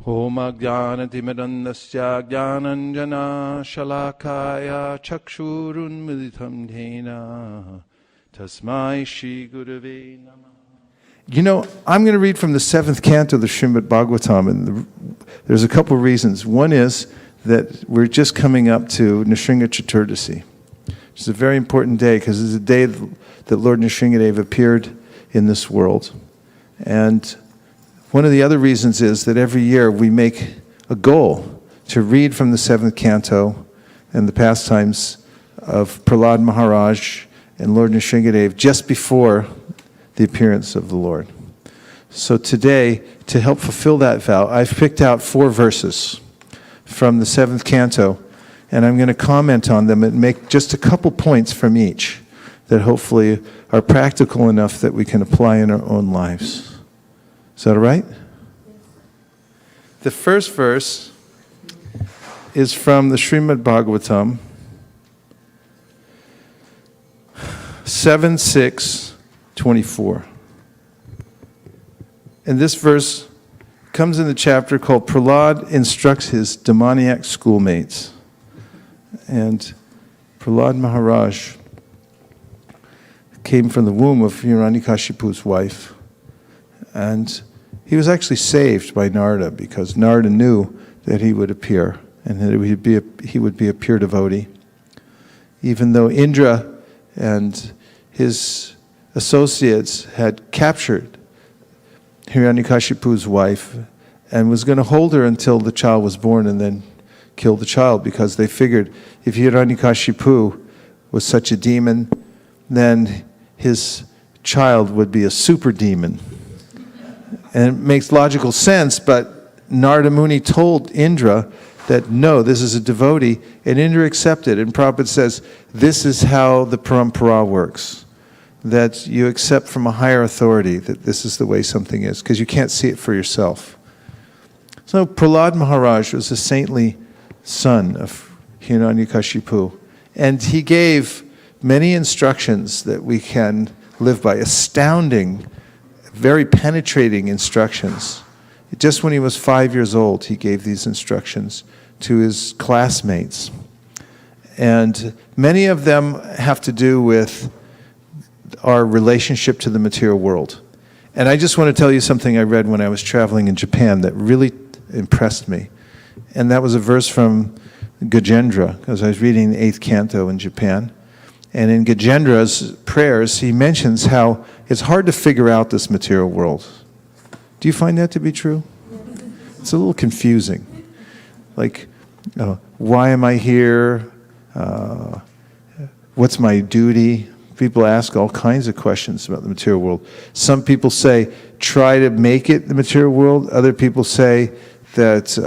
Om Ajnanatimidandasya Jnananjana Shalakaya Chakshurun Militam Dhena Tasmai Shri Gurave Namah. You know, I'm going to read from the 7th canto of the Srimad Bhagavatam, and there's a couple of reasons. One is that we're just coming up to Nrsimha Chaturdasi. It's a very important day because it's a day that Lord Nrsimhadev appeared in this world. And one of the other reasons is that every year we make a goal to read from the 7th canto and the pastimes of Prahlad Maharaj and Lord Nrsimhadev just before the appearance of the Lord. So today, to help fulfill that vow, I've picked out 4 verses from the 7th canto, and I'm going to comment on them and make just a couple points from each that hopefully are practical enough that we can apply in our own lives. Is that all right? The first verse is from the Srimad Bhagavatam, 7:6-24. And this verse comes in the chapter called Prahlad Instructs His Demoniac Schoolmates. And Prahlad Maharaj came from the womb of Hiranyakashipu's wife. And he was actually saved by Narada because Narada knew that he would appear and that he would be a pure devotee. Even though Indra and his associates had captured Hiranyakashipu's wife and was going to hold her until the child was born and then kill the child, because they figured if Hiranyakashipu was such a demon, then his child would be a super demon. And it makes logical sense, but Narada Muni told Indra that no, this is a devotee, and Indra accepted. And Prabhupada says, this is how the parampara works, that you accept from a higher authority that this is the way something is, because you can't see it for yourself. So Prahlad Maharaj was a saintly son of Hiranyakashipu, and he gave many instructions that we can live by, astounding, very penetrating instructions. Just when he was 5 years old, he gave these instructions to his classmates. And many of them have to do with our relationship to the material world. And I just want to tell you something I read when I was traveling in Japan that really impressed me. And that was a verse from Gajendra, because I was reading the 8th canto in Japan. And in Gajendra's prayers, he mentions how it's hard to figure out this material world. Do you find that to be true? It's a little confusing. Like, why am I here? What's my duty? People ask all kinds of questions about the material world. Some people say, try to make it the material world. Other people say that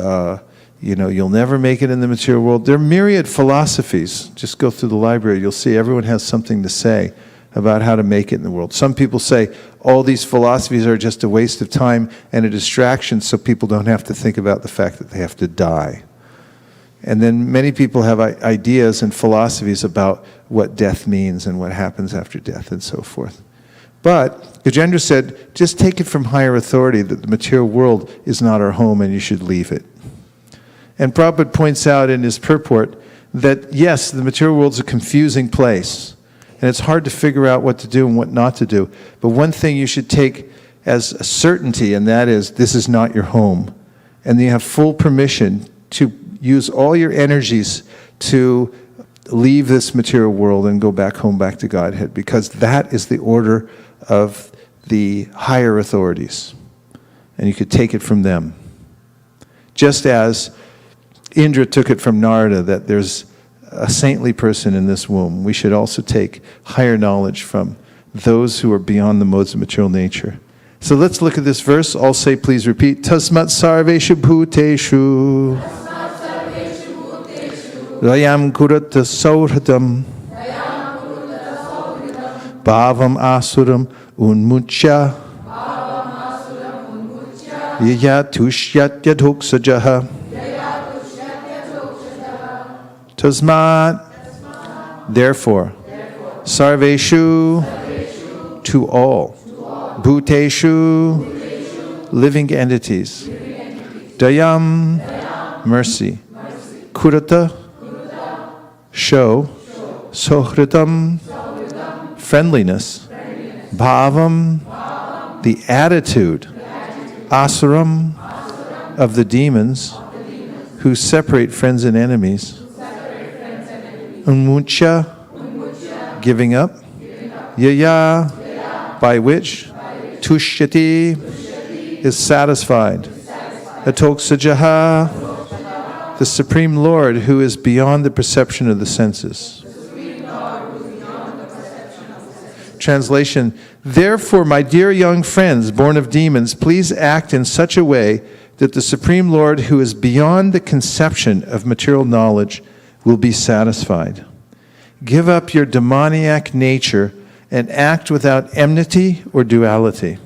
you'll never make it in the material world. There are myriad philosophies. Just go through the library. You'll see everyone has something to say about how to make it in the world. Some people say all these philosophies are just a waste of time and a distraction so people don't have to think about the fact that they have to die. And then many people have ideas and philosophies about what death means and what happens after death and so forth. But Gajendra said, just take it from higher authority that the material world is not our home and you should leave it. And Prabhupada points out in his purport that yes, the material world is a confusing place. And it's hard to figure out what to do and what not to do. But one thing you should take as a certainty, and that is, this is not your home. And you have full permission to use all your energies to leave this material world and go back home, back to Godhead, because that is the order of the higher authorities. And you could take it from them. Just as Indra took it from Narada, that there's a saintly person in this womb, we should also take higher knowledge from those who are beyond the modes of material nature. So let's look at this verse. All say, please repeat. Tasmat sarveshu bhuteshu rayam kurata sauhridam bhavam asuram unmucha yayatusyat yadhoksajaha Tasmat, therefore, sarveshu, to all, bhuteshu, living entities, Dayam, mercy. Kurata, show. Sohritam, friendliness. Bhavam, the attitude. Asaram, of the demons who separate friends and enemies. Unmucha, giving up. Yaya, by which Tushyati is satisfied. Atoksajaha, the Supreme Lord who is beyond the perception of the senses. Translation, therefore, my dear young friends, born of demons, please act in such a way that the Supreme Lord who is beyond the conception of material knowledge will be satisfied. Give up your demoniac nature and act without enmity or duality.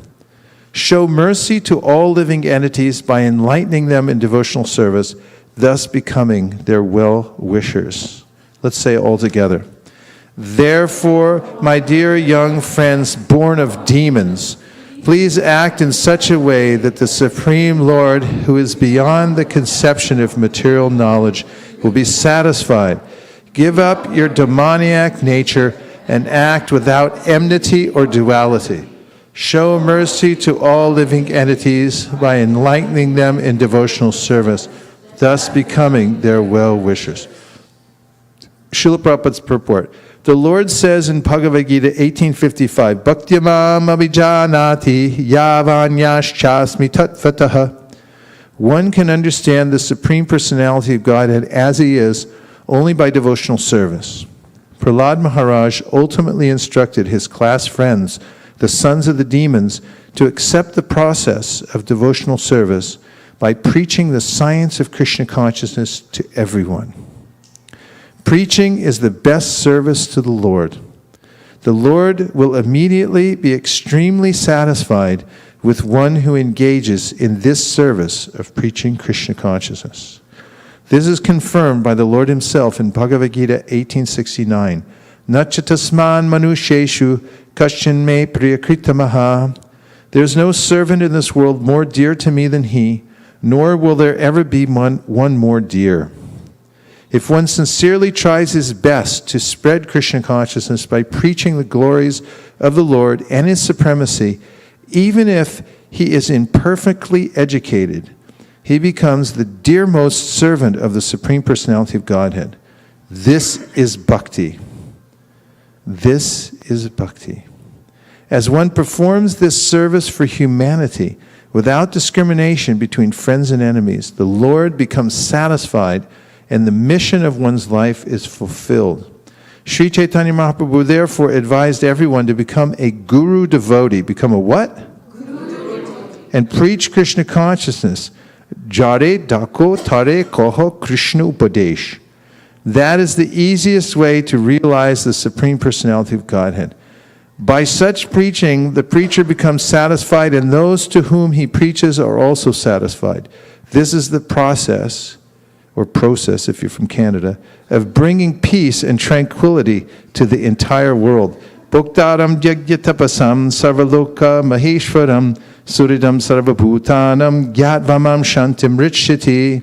Show mercy to all living entities by enlightening them in devotional service, thus becoming their well-wishers. Let's say it all together. Therefore, my dear young friends born of demons, please act in such a way that the Supreme Lord, who is beyond the conception of material knowledge, will be satisfied. Give up your demoniac nature and act without enmity or duality. Show mercy to all living entities by enlightening them in devotional service, thus becoming their well-wishers. Srila Prabhupada's purport. The Lord says in Bhagavad Gita 1855, Bhaktyamam abhijanati yavanyaschasmi tatvataha. One can understand the Supreme Personality of Godhead as He is only by devotional service. Prahlad Maharaj ultimately instructed his class friends, the sons of the demons, to accept the process of devotional service by preaching the science of Krishna consciousness to everyone. Preaching is the best service to the Lord. The Lord will immediately be extremely satisfied with one who engages in this service of preaching Krishna consciousness. This is confirmed by the Lord Himself in Bhagavad Gita 1869. Nachatasman manusheshu kaschin me priyakritamaha. There is no servant in this world more dear to me than he, nor will there ever be one more dear. If one sincerely tries his best to spread Krishna consciousness by preaching the glories of the Lord and His supremacy, even if he is imperfectly educated, he becomes the dearmost servant of the Supreme Personality of Godhead. This is bhakti. This is bhakti. As one performs this service for humanity without discrimination between friends and enemies, the Lord becomes satisfied and the mission of one's life is fulfilled. Sri Chaitanya Mahaprabhu therefore advised everyone to become a guru devotee. Become a what? Guru. And preach Krishna consciousness. Jare dako tare koho Krishna upadesh. That is the easiest way to realize the Supreme Personality of Godhead. By such preaching, the preacher becomes satisfied, and those to whom he preaches are also satisfied. This is the process if you're from Canada, of bringing peace and tranquility to the entire world. Bhoktaram yagyatapasam sarvaloka maheshwaram suridam sarvabhutanam gyatvamam shantim richiti.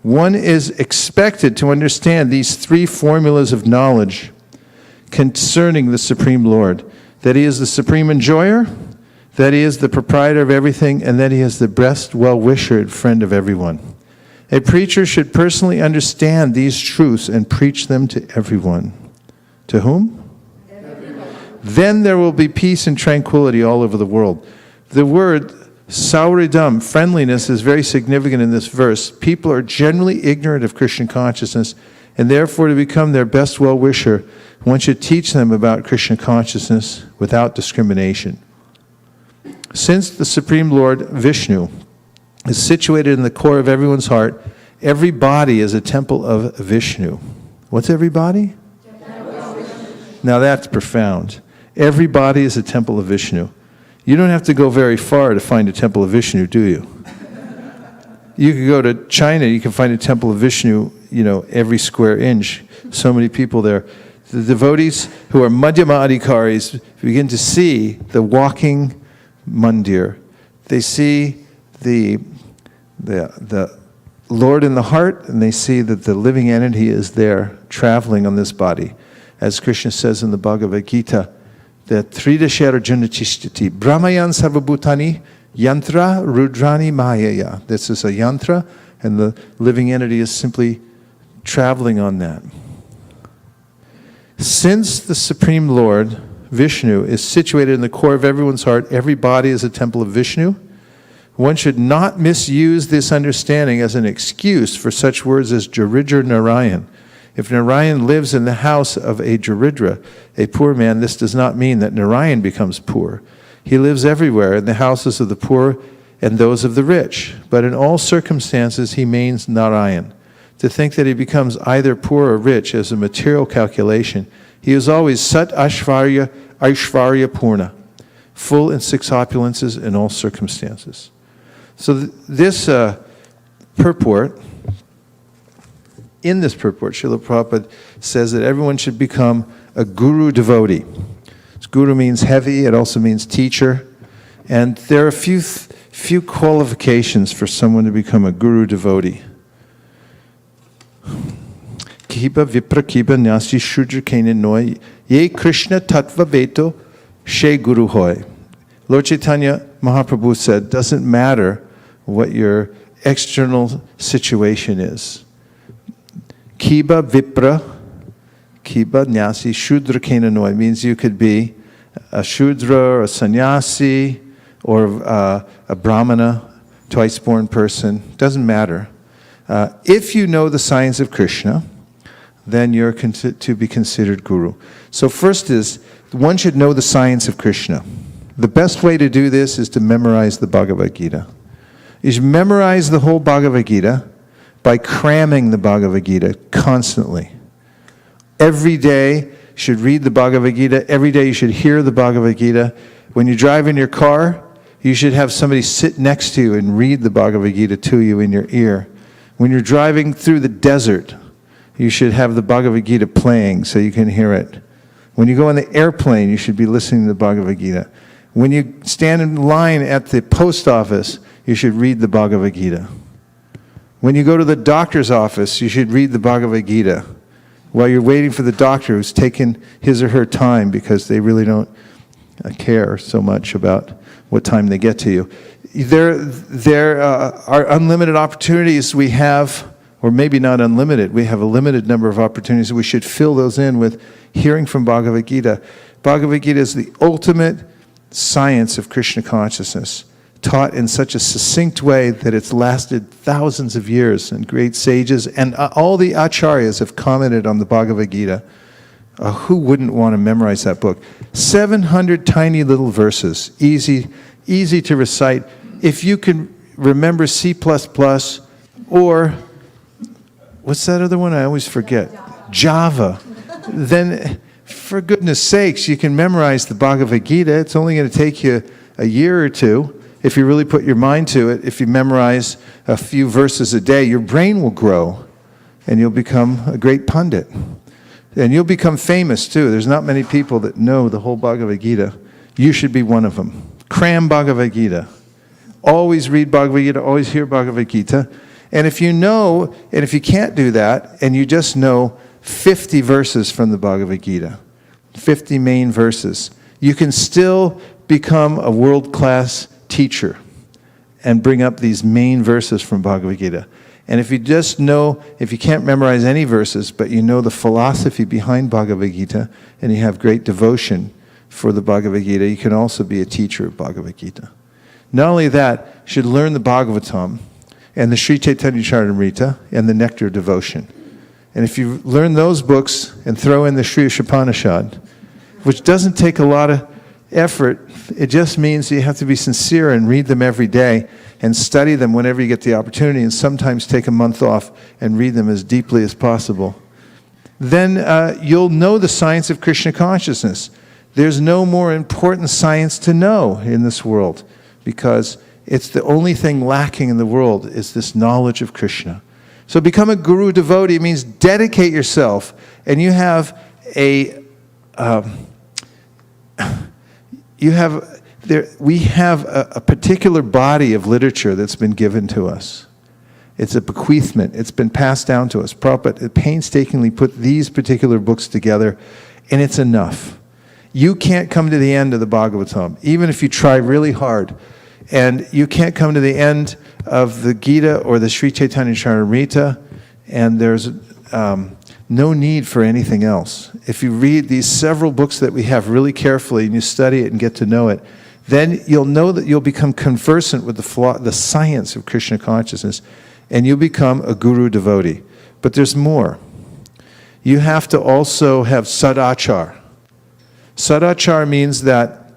One is expected to understand these three formulas of knowledge concerning the Supreme Lord. That He is the Supreme Enjoyer, that He is the proprietor of everything, and that He is the best well-wisher and friend of everyone. A preacher should personally understand these truths and preach them to everyone. To whom? Everyone. Then there will be peace and tranquility all over the world. The word sauridam, friendliness, is very significant in this verse. People are generally ignorant of Krishna consciousness, and therefore to become their best well-wisher, one should teach them about Krishna consciousness without discrimination. Since the Supreme Lord Vishnu is situated in the core of everyone's heart, every body is a temple of Vishnu. What's every body? Now that's profound. Every body is a temple of Vishnu. You don't have to go very far to find a temple of Vishnu, do you? You could go to China, you can find a temple of Vishnu, every square inch. So many people there. The devotees who are Madhyama Adhikaris begin to see the walking mandir. They see the the Lord in the heart, and they see that the living entity is there traveling on this body. As Krishna says in the Bhagavad Gita, that Tridashara Junachishtiti, Brahmayan Sarvabhutani, Yantra Rudrani Mayaya. This is a yantra, and the living entity is simply traveling on that. Since the Supreme Lord, Vishnu, is situated in the core of everyone's heart, every body is a temple of Vishnu, one should not misuse this understanding as an excuse for such words as Jaridra Narayan. If Narayan lives in the house of a Jaridra, a poor man, this does not mean that Narayan becomes poor. He lives everywhere, in the houses of the poor and those of the rich. But in all circumstances, he means Narayan. To think that he becomes either poor or rich as a material calculation, he is always Sat Aishvarya Purna, full in six opulences in all circumstances. So this purport, in this purport, Srila Prabhupada says that everyone should become a guru devotee. Guru means heavy, it also means teacher. And there are a few qualifications for someone to become a guru devotee. Kiba vipra kiba nyasi shudra kene noi, ye Krishna tattva beto she guru hoy. Lord Chaitanya Mahaprabhu said, doesn't matter what your external situation is. Kiba vipra, kiba nyasi shudra kena noi means you could be a shudra, or a sannyasi, or a brahmana, twice-born person. Doesn't matter. If you know the signs of Krishna, then you're to be considered guru. So first is, one should know the science of Krishna. The best way to do this is to memorize the Bhagavad Gita. You should memorize the whole Bhagavad Gita by cramming the Bhagavad Gita constantly. Every day you should read the Bhagavad Gita. Every day you should hear the Bhagavad Gita. When you drive in your car, you should have somebody sit next to you and read the Bhagavad Gita to you in your ear. When you're driving through the desert, you should have the Bhagavad Gita playing so you can hear it. When you go on the airplane, you should be listening to the Bhagavad Gita. When you stand in line at the post office, you should read the Bhagavad Gita. When you go to the doctor's office, you should read the Bhagavad Gita while you're waiting for the doctor who's taken his or her time because they really don't care so much about what time they get to you. There are unlimited opportunities we have, or maybe not unlimited. We have a limited number of opportunities. We should fill those in with hearing from Bhagavad Gita. Bhagavad Gita is the ultimate science of Krishna consciousness, taught in such a succinct way that it's lasted thousands of years, and great sages and all the acharyas have commented on the Bhagavad Gita. Who wouldn't want to memorize that book? 700 tiny little verses, easy to recite. If you can remember C++ or, what's that other one I always forget? Java. Then, for goodness sakes, you can memorize the Bhagavad Gita. It's only going to take you a year or two if you really put your mind to it. If you memorize a few verses a day, your brain will grow and you'll become a great pundit. And you'll become famous too. There's not many people that know the whole Bhagavad Gita. You should be one of them. Cram Bhagavad Gita. Always read Bhagavad Gita, always hear Bhagavad Gita. And if you know, and if you can't do that, and you just know 50 verses from the Bhagavad Gita, 50 main verses, you can still become a world-class teacher and bring up these main verses from Bhagavad Gita. And if you just know, if you can't memorize any verses, but you know the philosophy behind Bhagavad Gita, and you have great devotion for the Bhagavad Gita, you can also be a teacher of Bhagavad Gita. Not only that, you should learn the Bhagavatam, and the Sri Chaitanya Charitamrita, and the Nectar of Devotion. And if you learn those books and throw in the Sri Upanishad, which doesn't take a lot of effort, it just means you have to be sincere and read them every day and study them whenever you get the opportunity, and sometimes take a month off and read them as deeply as possible. Then you'll know the science of Krishna consciousness. There's no more important science to know in this world, because it's the only thing lacking in the world is this knowledge of Krishna. So become a guru devotee means dedicate yourself, and you have we have a particular body of literature that's been given to us. It's a bequeathment. It's been passed down to us. Prabhupada painstakingly put these particular books together, and it's enough. You can't come to the end of the Bhagavatam, even if you try really hard. And you can't come to the end of the Gita or the Sri Chaitanya Charitamrita, and there's no need for anything else. If you read these several books that we have really carefully, and you study it and get to know it, then you'll know that you'll become conversant with the science of Krishna consciousness, and you'll become a guru devotee. But there's more. You have to also have sadachar. Sadachar means that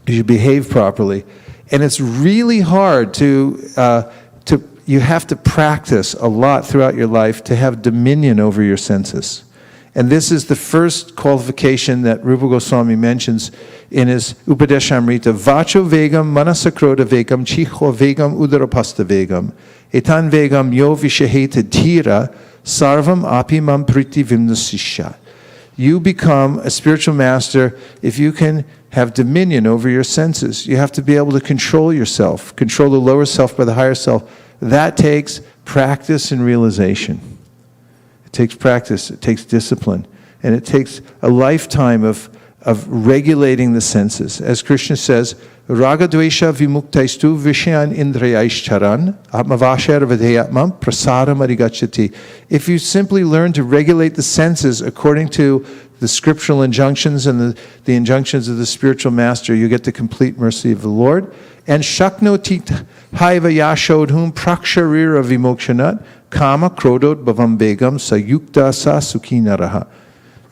you behave properly, and it's really hard you have to practice a lot throughout your life to have dominion over your senses. And this is the first qualification that Rupa Goswami mentions in his Upadeshamrita. Vacho vegam, manasakroda vegam, chiho vegam, udarapasta vegam. Etan vegam yo vishaheta dhira, sarvam apimam priti vimnasisha. You become a spiritual master if you can have dominion over your senses. You have to be able to control yourself, control the lower self by the higher self. That takes practice and realization. It takes practice, it takes discipline, and it takes a lifetime of regulating the senses. As Krishna says, Raga dvesha vimuktaistu vishayan indrayaishcharan atmavashar vadeyatmam prasadam arigachati. If you simply learn to regulate the senses according to the scriptural injunctions and the injunctions of the spiritual master, you get the complete mercy of the Lord. And shaknoti haiva yashodhum praksharira vimokshanat kama krodot bhavam begam sayukta sa sukhinaraha.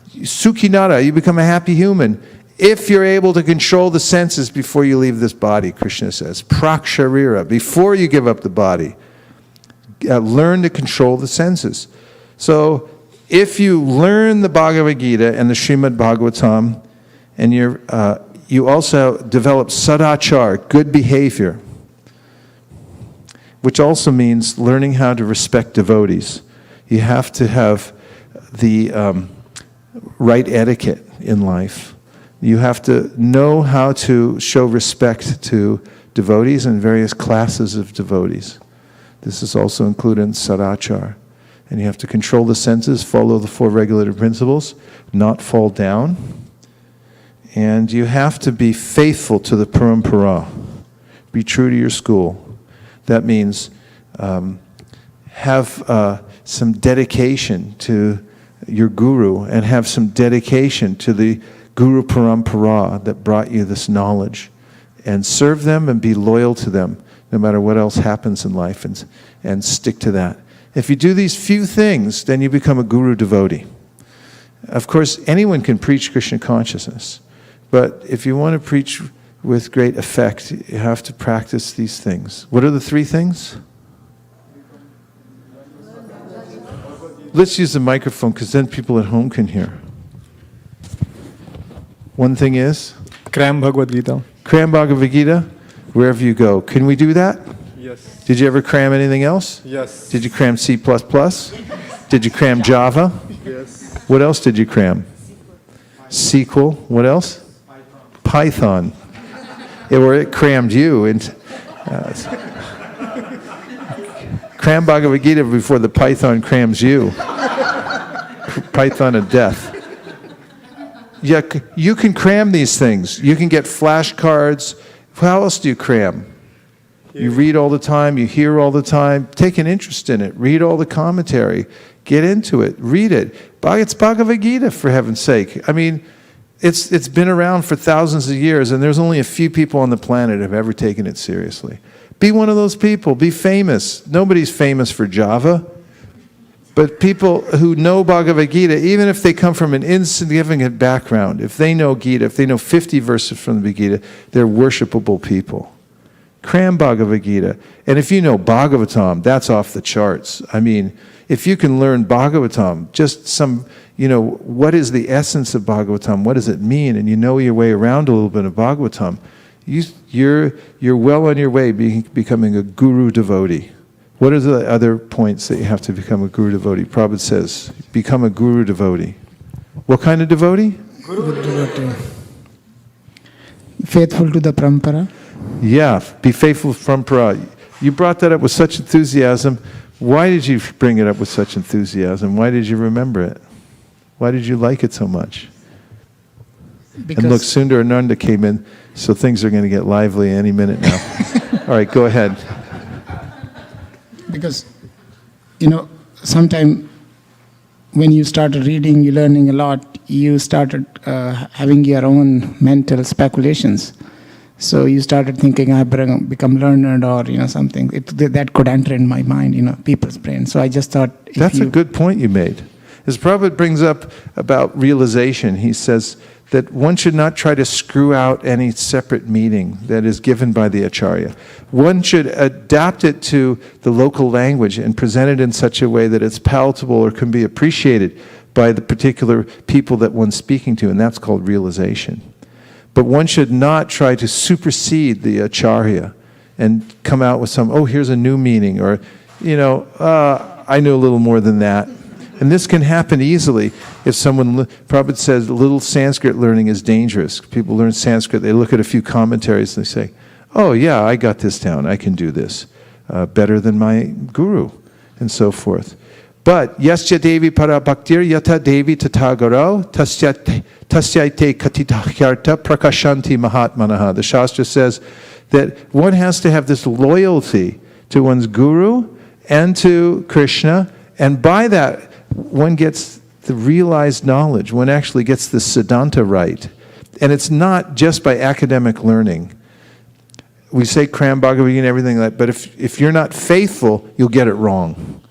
Sukhinara, you become a happy human if you're able to control the senses before you leave this body, Krishna says. Praksharira, before you give up the body. Learn to control the senses. So, if you learn the Bhagavad Gita and the Srimad Bhagavatam, and you also develop sadachar, good behavior, which also means learning how to respect devotees. You have to have the right etiquette in life. You have to know how to show respect to devotees and various classes of devotees. This is also included in sadachar. And you have to control the senses, follow the four regulative principles, not fall down. And you have to be faithful to the parampara. Be true to your school. That means have some dedication to your guru and have some dedication to the guru parampara that brought you this knowledge. And serve them and be loyal to them no matter what else happens in life, and stick to that. If you do these few things, then you become a guru devotee. Of course, anyone can preach Krishna consciousness, but if you want to preach with great effect, you have to practice these things. What are the three things? Let's use the microphone because then people at home can hear. One thing is? Cram Bhagavad Gita. Cram Bhagavad Gita wherever you go. Can we do that? Yes. Did you ever cram anything else? Yes. Did you cram C++? Did you cram Java? Yes. What else did you cram? SQL. What else? Python. It crammed you. Cram Bhagavad Gita before the Python crams you. Python of death. Yeah, you can cram these things. You can get flashcards. How else do you cram? You read all the time, you hear all the time, take an interest in it, read all the commentary, get into it, read it. It's Bhagavad Gita, for heaven's sake. I mean, it's been around for thousands of years, and there's only a few people on the planet who have ever taken it seriously. Be one of those people, be famous. Nobody's famous for Java, but people who know Bhagavad Gita, even if they come from an insignificant background, if they know Gita, if they know 50 verses from the Gita, they're worshipable people. Cram Bhagavad Gita. And if you know Bhagavatam, that's off the charts. I mean, if you can learn Bhagavatam, just some, what is the essence of Bhagavatam? What does it mean? And you know your way around a little bit of Bhagavatam. You're well on your way becoming a guru devotee. What are the other points that you have to become a guru devotee? Prabhupada says, become a guru devotee. What kind of devotee? Guru devotee. Faithful to the parampara. Yeah, be faithful from parampara. You brought that up with such enthusiasm, Why did you bring it up with such enthusiasm? Why did you remember it? Why did you like it so much? Because And look, Sundar Ananda came in, so things are going to get lively any minute now. All right, go ahead. because sometime when you started reading, you learning a lot, you started having your own mental speculations. So you started thinking, I become learned or something. That could enter in my mind, people's brain. So I just thought, That's a good point you made. As Prabhupada brings up about realization, he says that one should not try to screw out any separate meaning that is given by the Acharya. One should adapt it to the local language and present it in such a way that it's palatable or can be appreciated by the particular people that one's speaking to, and that's called realization. But one should not try to supersede the Acharya and come out with some, here's a new meaning, or, I knew a little more than that. And this can happen easily if someone, Prabhupada says, little Sanskrit learning is dangerous. People learn Sanskrit, they look at a few commentaries and they say, oh yeah, I got this down, I can do this better than my guru, and so forth. But yasya devi para bhaktir yata devi tatagaro tasyate katitahyarta prakashanti mahatmanaha. The Shastra says that one has to have this loyalty to one's guru and to Krishna, and by that one gets the realized knowledge. One actually gets the Siddhanta right. And it's not just by academic learning. We say cram Bhagavad Gita and everything like that, but if you're not faithful, you'll get it wrong.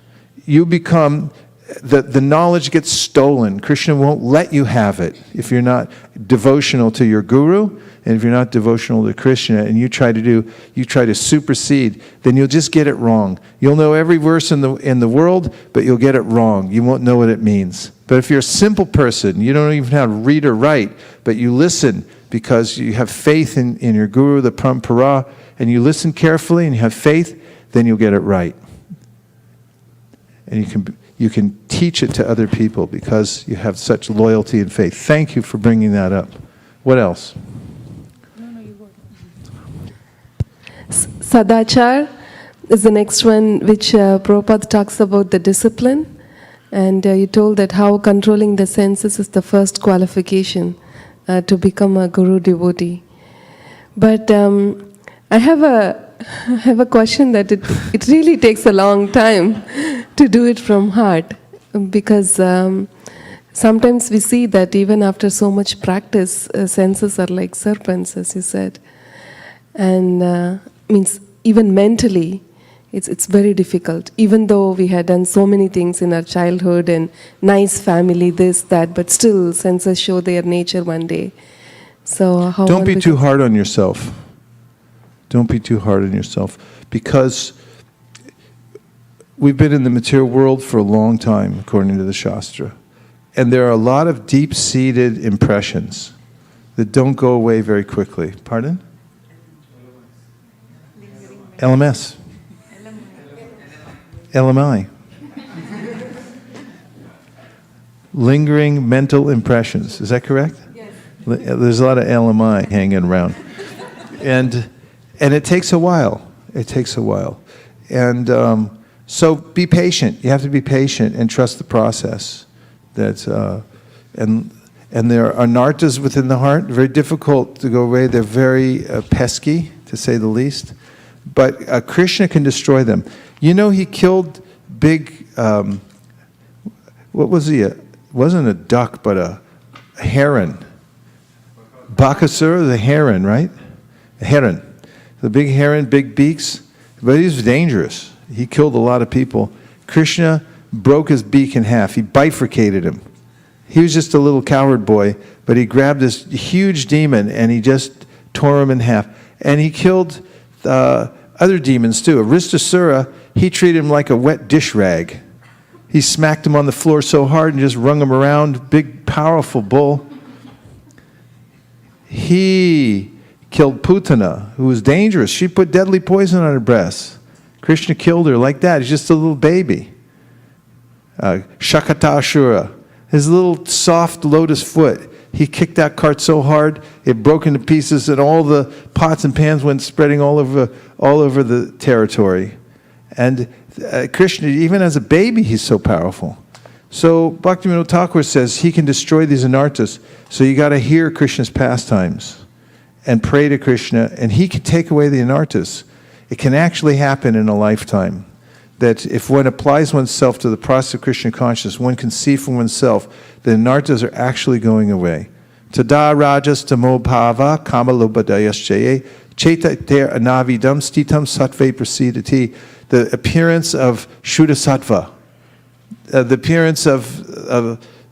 You become, the knowledge gets stolen. Krishna won't let you have it if you're not devotional to your guru, and if you're not devotional to Krishna, and you try to supersede, then you'll just get it wrong. You'll know every verse in the world, but you'll get it wrong. You won't know what it means. But if you're a simple person, you don't even know how to read or write, but you listen because you have faith in your guru, the parampara, and you listen carefully and you have faith, then you'll get it right. And you can teach it to other people because you have such loyalty and faith. Thank you for bringing that up. What else? Sadachar is the next one, which Prabhupada talks about the discipline. And you told that how controlling the senses is the first qualification to become a guru devotee. But I have a question that it really takes a long time to do it from heart, because sometimes we see that even after so much practice, senses are like serpents, as you said. And means even mentally, it's very difficult. Even though we had done so many things in our childhood and nice family, this, that, but still senses show their nature one day. So how Don't be too hard on yourself. Don't be too hard on yourself, because we've been in the material world for a long time, according to the Shastra. And there are a lot of deep-seated impressions that don't go away very quickly. Pardon? LMS. LMI. Lingering mental impressions. Is that correct? Yes. There's a lot of LMI hanging around. And it takes a while. It takes a while. And so be patient. You have to be patient and trust the process. And there are anartas within the heart, very difficult to go away. They're very pesky, to say the least. But Krishna can destroy them. He killed big, what was he? It wasn't a duck, but a heron. Bakasura, the heron, right? A heron. The big heron, big beaks. But he was dangerous. He killed a lot of people. Krishna broke his beak in half. He bifurcated him. He was just a little coward boy, but he grabbed this huge demon and he just tore him in half. And he killed other demons too. Aristasura, he treated him like a wet dish rag. He smacked him on the floor so hard and just wrung him around. Big, powerful bull. He killed Putana, who was dangerous. She put deadly poison on her breast. Krishna killed her like that. He's just a little baby. Shakatashura, his little soft lotus foot. He kicked that cart so hard, it broke into pieces, and all the pots and pans went spreading all over the territory. And Krishna, even as a baby, he's so powerful. So Bhaktivinoda Thakur says he can destroy these anarthas. So you got to hear Krishna's pastimes and pray to Krishna, and he can take away the anarthas. It can actually happen in a lifetime. That if one applies oneself to the process of Krishna consciousness, one can see for oneself that anarthas are actually going away. Tada rajas tamo bhava kamalobadayaschaye chetater anavidam stitam sattve prasidati. The appearance of Shuddha Sattva, the appearance of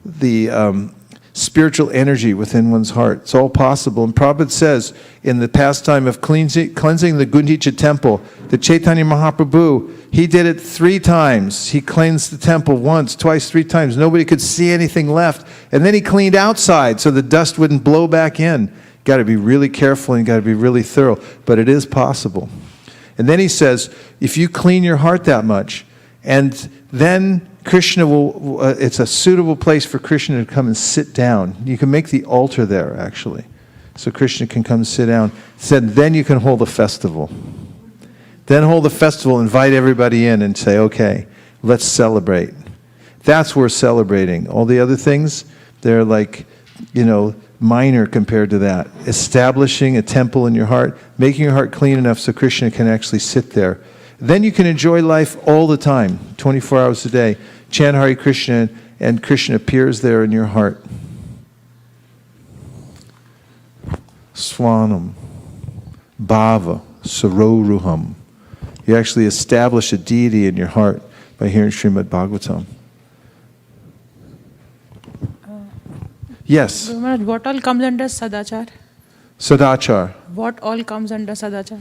the spiritual energy within one's heart. It's all possible. And Prabhupada says, in the pastime of cleansing the Gundicha temple, the Chaitanya Mahaprabhu, he did it 3 times. He cleansed the temple once, twice, 3 times. Nobody could see anything left. And then he cleaned outside so the dust wouldn't blow back in. Got to be really careful and got to be really thorough. But it is possible. And then he says, if you clean your heart that much, and then Krishna will, it's a suitable place for Krishna to come and sit down. You can make the altar there, actually. So Krishna can come sit down. Said, then you can hold a festival. Then hold a festival, invite everybody in and say, okay, let's celebrate. That's worth celebrating. All the other things, they're like, minor compared to that. Establishing a temple in your heart, making your heart clean enough so Krishna can actually sit there. Then you can enjoy life all the time, 24 hours a day. Chant Hare Krishna, and Krishna appears there in your heart. Swanam, Bhava, Saroruham. You actually establish a deity in your heart by hearing srimadbhagavatam. Yes? What all comes under sadachar? Sadachar. What all comes under sadachar?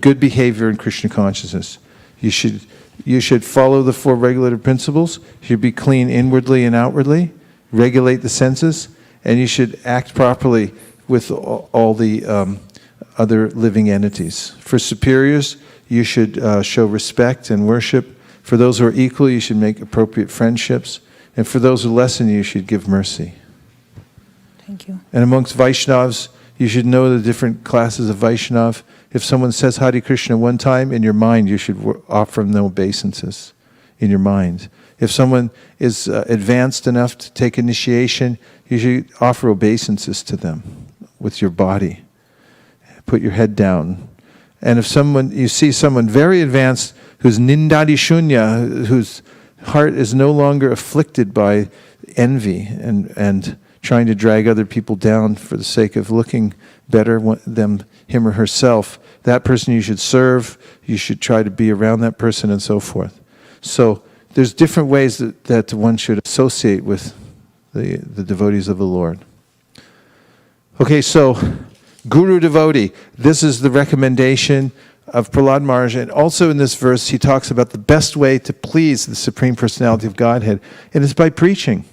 Good behavior in Krishna consciousness. You should follow the 4 regulative principles. You should be clean inwardly and outwardly, regulate the senses, and you should act properly with all the other living entities. For superiors, you should show respect and worship. For those who are equal, you should make appropriate friendships. And for those who lessen you, you should give mercy. Thank you. And amongst Vaishnavas, you should know the different classes of Vaishnav. If someone says Hare Krishna one time, in your mind you should offer them no obeisances in your mind. If someone is advanced enough to take initiation, you should offer obeisances to them with your body. Put your head down. And if you see someone very advanced who's nindadi shunya, whose heart is no longer afflicted by envy and trying to drag other people down for the sake of looking better than him or herself, that person you should serve, you should try to be around that person and so forth. So there's different ways that one should associate with the devotees of the Lord. Okay, so Guru Devotee, this is the recommendation of Prahlad Maharaj, and also in this verse he talks about the best way to please the Supreme Personality of Godhead, and it's by preaching.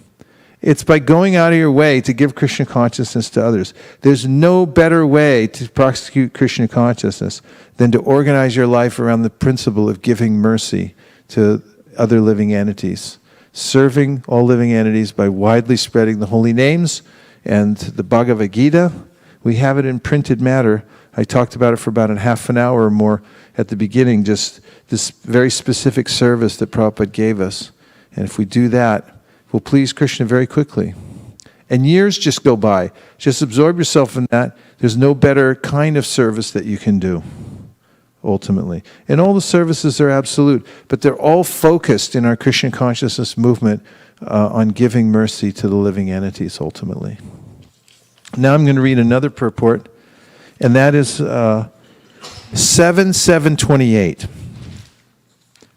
It's by going out of your way to give Krishna consciousness to others. There's no better way to prosecute Krishna consciousness than to organize your life around the principle of giving mercy to other living entities. Serving all living entities by widely spreading the holy names and the Bhagavad Gita. We have it in printed matter. I talked about it for about a half an hour or more at the beginning, just this very specific service that Prabhupada gave us. And if we do that, we'll please Krishna very quickly. And years just go by. Just absorb yourself in that. There's no better kind of service that you can do, ultimately. And all the services are absolute, but they're all focused in our Krishna consciousness movement on giving mercy to the living entities, ultimately. Now I'm going to read another purport, and that is 7:728.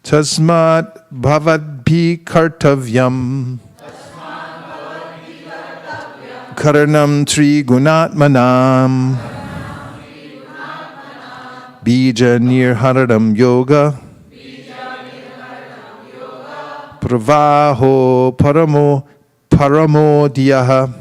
Tasmat bhavadbhi kartavyam karanam trigunatmanam bija nirharadam yoga pravaho paramo diyaha.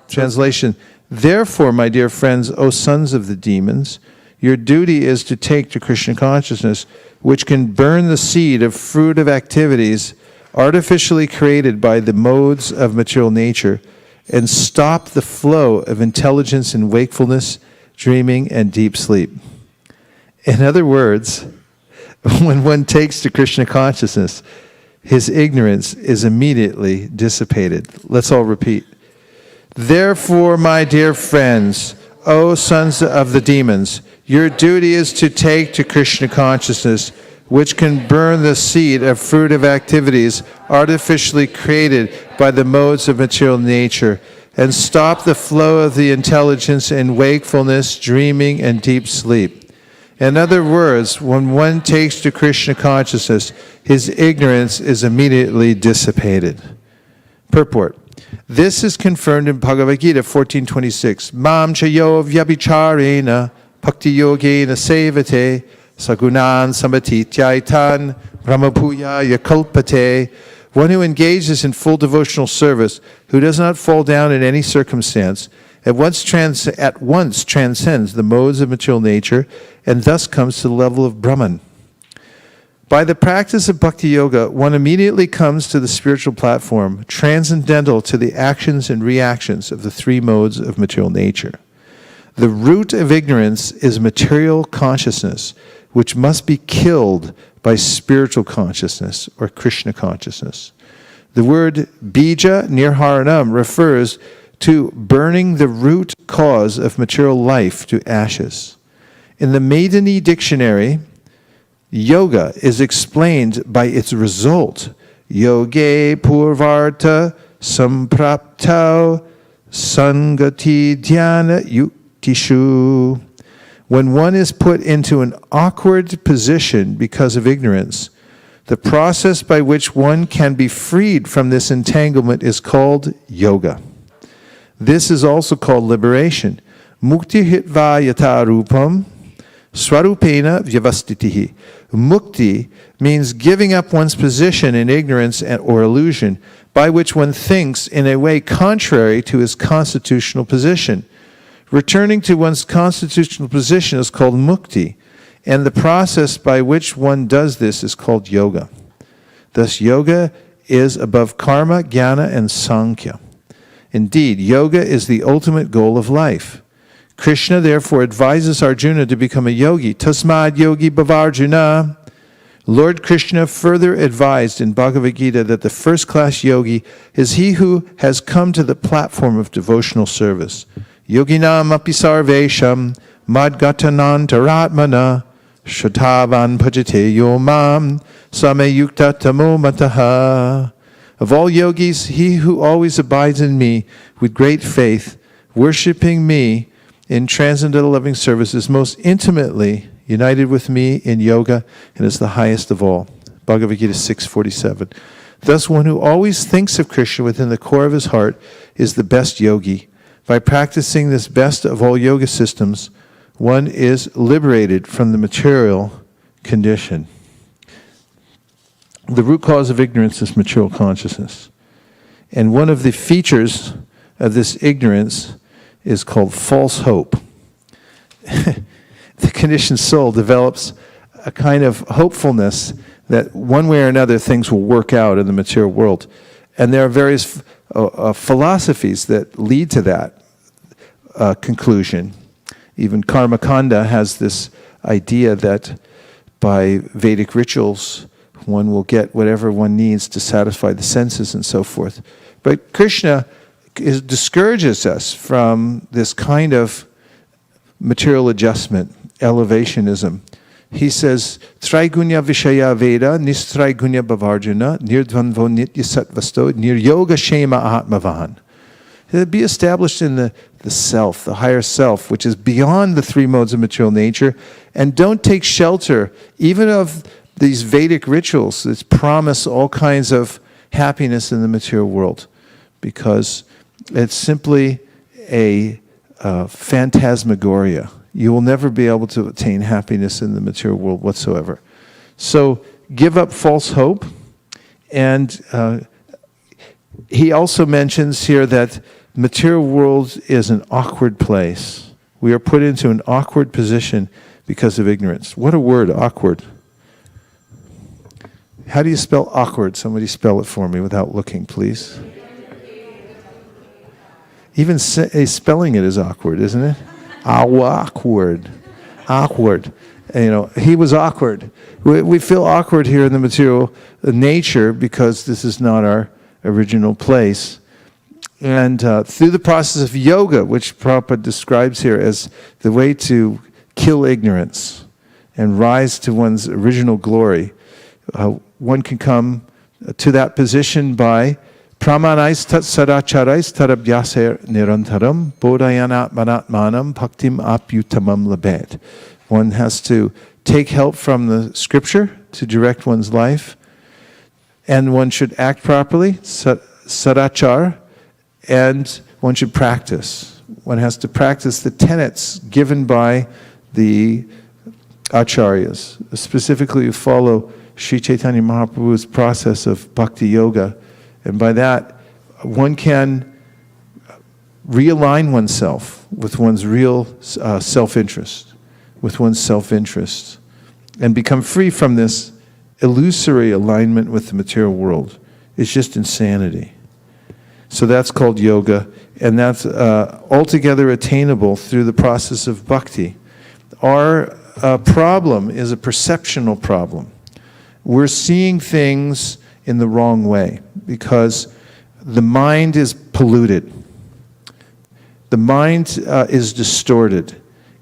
Translation: Therefore, my dear friends, O sons of the demons, your duty is to take to Krishna consciousness, which can burn the seed of fruit of activities artificially created by the modes of material nature, and stop the flow of intelligence in wakefulness, dreaming, and deep sleep. In other words, when one takes to Krishna consciousness, his ignorance is immediately dissipated. Let's all repeat. Therefore, my dear friends, O sons of the demons, your duty is to take to Krishna consciousness, which can burn the seed of fruitive activities artificially created by the modes of material nature, and stop the flow of the intelligence in wakefulness, dreaming, and deep sleep. In other words, when one takes to Krishna consciousness, his ignorance is immediately dissipated. Purport. This is confirmed in Bhagavad Gita 14:26. Mam chayo vyabhicharena bhakti yogena sevate sagunan samatityaitan brahmabhuya yakalpate. One who engages in full devotional service, who does not fall down in any circumstance, at once transcends the modes of material nature and thus comes to the level of Brahman. By the practice of bhakti yoga, one immediately comes to the spiritual platform, transcendental to the actions and reactions of the three modes of material nature. The root of ignorance is material consciousness, which must be killed by spiritual consciousness or Krishna consciousness. The word bija nirharanam refers to burning the root cause of material life to ashes. In the Maidani dictionary, yoga is explained by its result. Yoge purvarta sampraptau sangati dhyana yuktishu. When one is put into an awkward position because of ignorance, the process by which one can be freed from this entanglement is called yoga. This is also called liberation. Mukti hitva yata rupam swarupena vyavastitihi. Mukti means giving up one's position in ignorance or illusion, by which one thinks in a way contrary to his constitutional position. Returning to one's constitutional position is called mukti, and the process by which one does this is called yoga. Thus, yoga is above karma, jnana, and sankhya. Indeed, yoga is the ultimate goal of life. Krishna therefore advises Arjuna to become a yogi. Tasmad yogi bhavarjuna. Lord Krishna further advised in Bhagavad Gita that the first-class yogi is he who has come to the platform of devotional service. Yoginam api sarvesham madgatanantaratmana shatavan bhajate yomam sameyukta tamo mataha. Of all yogis, he who always abides in me with great faith, worshipping me in transcendental loving service, is most intimately united with me in yoga and is the highest of all. Bhagavad Gita 6:47. Thus, one who always thinks of Krishna within the core of his heart is the best yogi. By practicing this best of all yoga systems, one is liberated from the material condition. The root cause of ignorance is material consciousness. And one of the features of this ignorance is called false hope. The conditioned soul develops a kind of hopefulness that one way or another things will work out in the material world. And there are various philosophies that lead to that conclusion. Even Karma Kanda has this idea that by Vedic rituals, one will get whatever one needs to satisfy the senses and so forth. But Krishna discourages us from this kind of material adjustment, elevationism. He says, Traigunya Vishaya Veda, Nistraigunya Bhavarjuna, Nirdvanvo Nitya Sattvasto, Niryoga Shema Atmavan. It'll be established in the self, the higher self, which is beyond the three modes of material nature, and don't take shelter even of these Vedic rituals that promise all kinds of happiness in the material world, because it's simply a phantasmagoria. You will never be able to attain happiness in the material world whatsoever. So give up false hope. And he also mentions here that material world is an awkward place. We are put into an awkward position because of ignorance. What a word, awkward. How do you spell awkward? Somebody spell it for me without looking, please. Even spelling it is awkward, isn't it? Awkward. Awkward. He was awkward. We feel awkward here in the material nature because this is not our original place. And through the process of yoga, which Prabhupada describes here as the way to kill ignorance and rise to one's original glory, one can come to that position by pramanais tat sadacharais tarabhyaser nirantaram bodhayanat manatmanam bhaktim apyutamam labet. One has to take help from the scripture to direct one's life, and one should act properly, sadachar, and one should practice. One has to practice the tenets given by the acharyas, specifically who follow Sri Chaitanya Mahaprabhu's process of bhakti yoga. And by that, one can realign oneself with one's real self-interest, and become free from this illusory alignment with the material world. It's just insanity. So that's called yoga, and that's altogether attainable through the process of bhakti. Our problem is a perceptional problem. We're seeing things in the wrong way because the mind is polluted. The mind is distorted.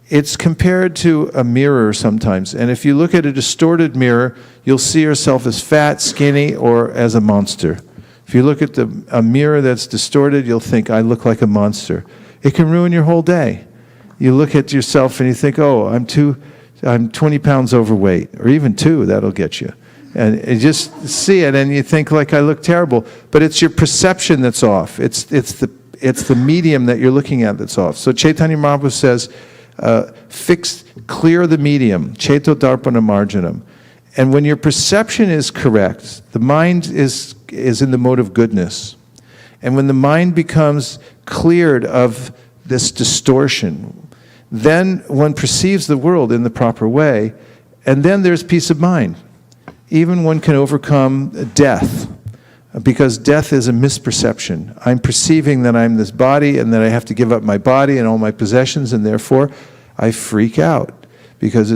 It's compared to a mirror sometimes, and if you look at a distorted mirror, you'll see yourself as fat, skinny, or as a monster. If you look at a mirror that's distorted, you'll think, I look like a monster. It can ruin your whole day. You look at yourself and you think, oh, I'm 20 pounds overweight, or even 2, that'll get you. And you just see it and you think like I look terrible, but it's your perception that's off. It's the medium that you're looking at that's off. So Chaitanya Mahaprabhu says, clear the medium, cheto darpana marjanam. And when your perception is correct, the mind is in the mode of goodness. And when the mind becomes cleared of this distortion, then one perceives the world in the proper way, and then there's peace of mind. Even one can overcome death, because death is a misperception. I'm perceiving that I'm this body and that I have to give up my body and all my possessions, and therefore I freak out because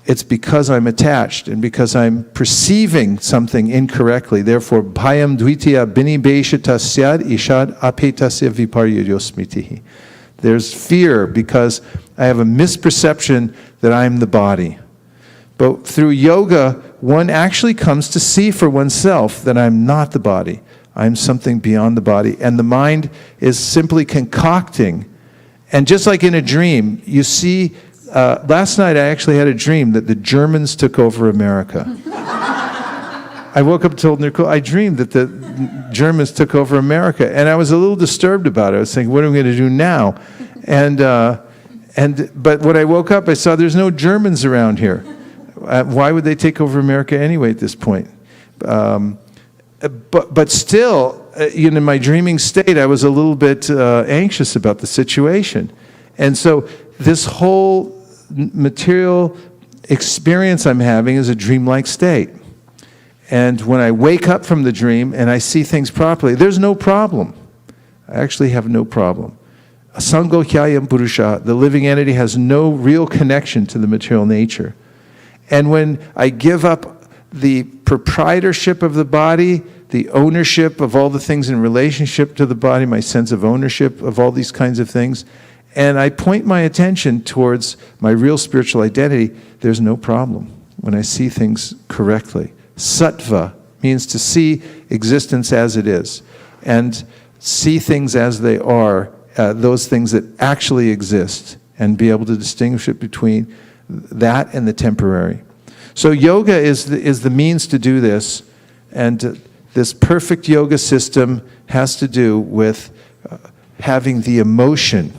it's because I'm attached and because I'm perceiving something incorrectly. Therefore, bhayam dvitiya binibeshita syad ishad apetasya viparyayosmitihi. There's fear because I have a misperception that I'm the body. But through yoga, one actually comes to see for oneself that I'm not the body. I'm something beyond the body. And the mind is simply concocting. And just like in a dream, you see, last night I actually had a dream that the Germans took over America. I woke up and told Nicole, I dreamed that the Germans took over America. And I was a little disturbed about it. I was thinking, what am I going to do now? But when I woke up, I saw there's no Germans around here. Why would they take over America anyway at this point? But still, in my dreaming state, I was a little bit anxious about the situation. And so this whole material experience I'm having is a dreamlike state. And when I wake up from the dream and I see things properly, there's no problem. I actually have no problem. Asango hyayam purusha, the living entity, has no real connection to the material nature. And when I give up the proprietorship of the body, the ownership of all the things in relationship to the body, my sense of ownership of all these kinds of things, and I point my attention towards my real spiritual identity, there's no problem when I see things correctly. Sattva means to see existence as it is, and see things as they are, those things that actually exist, and be able to distinguish it between that and the temporary. So yoga is the means to do this, and this perfect yoga system has to do with having the emotion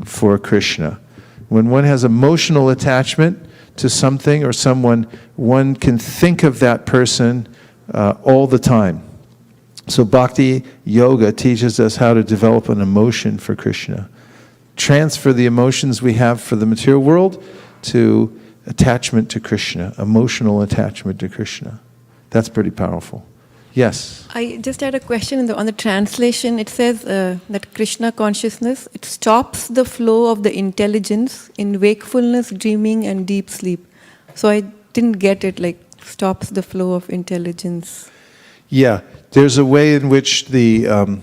for Krishna. When one has emotional attachment to something or someone, one can think of that person all the time. So bhakti yoga teaches us how to develop an emotion for Krishna. Transfer the emotions we have for the material world to attachment to Krishna, emotional attachment to Krishna. That's pretty powerful. Yes. I just had a question on the translation. It says that Krishna consciousness, it stops the flow of the intelligence in wakefulness, dreaming, and deep sleep. So I didn't get it, like stops the flow of intelligence. Yeah, there's a way in which it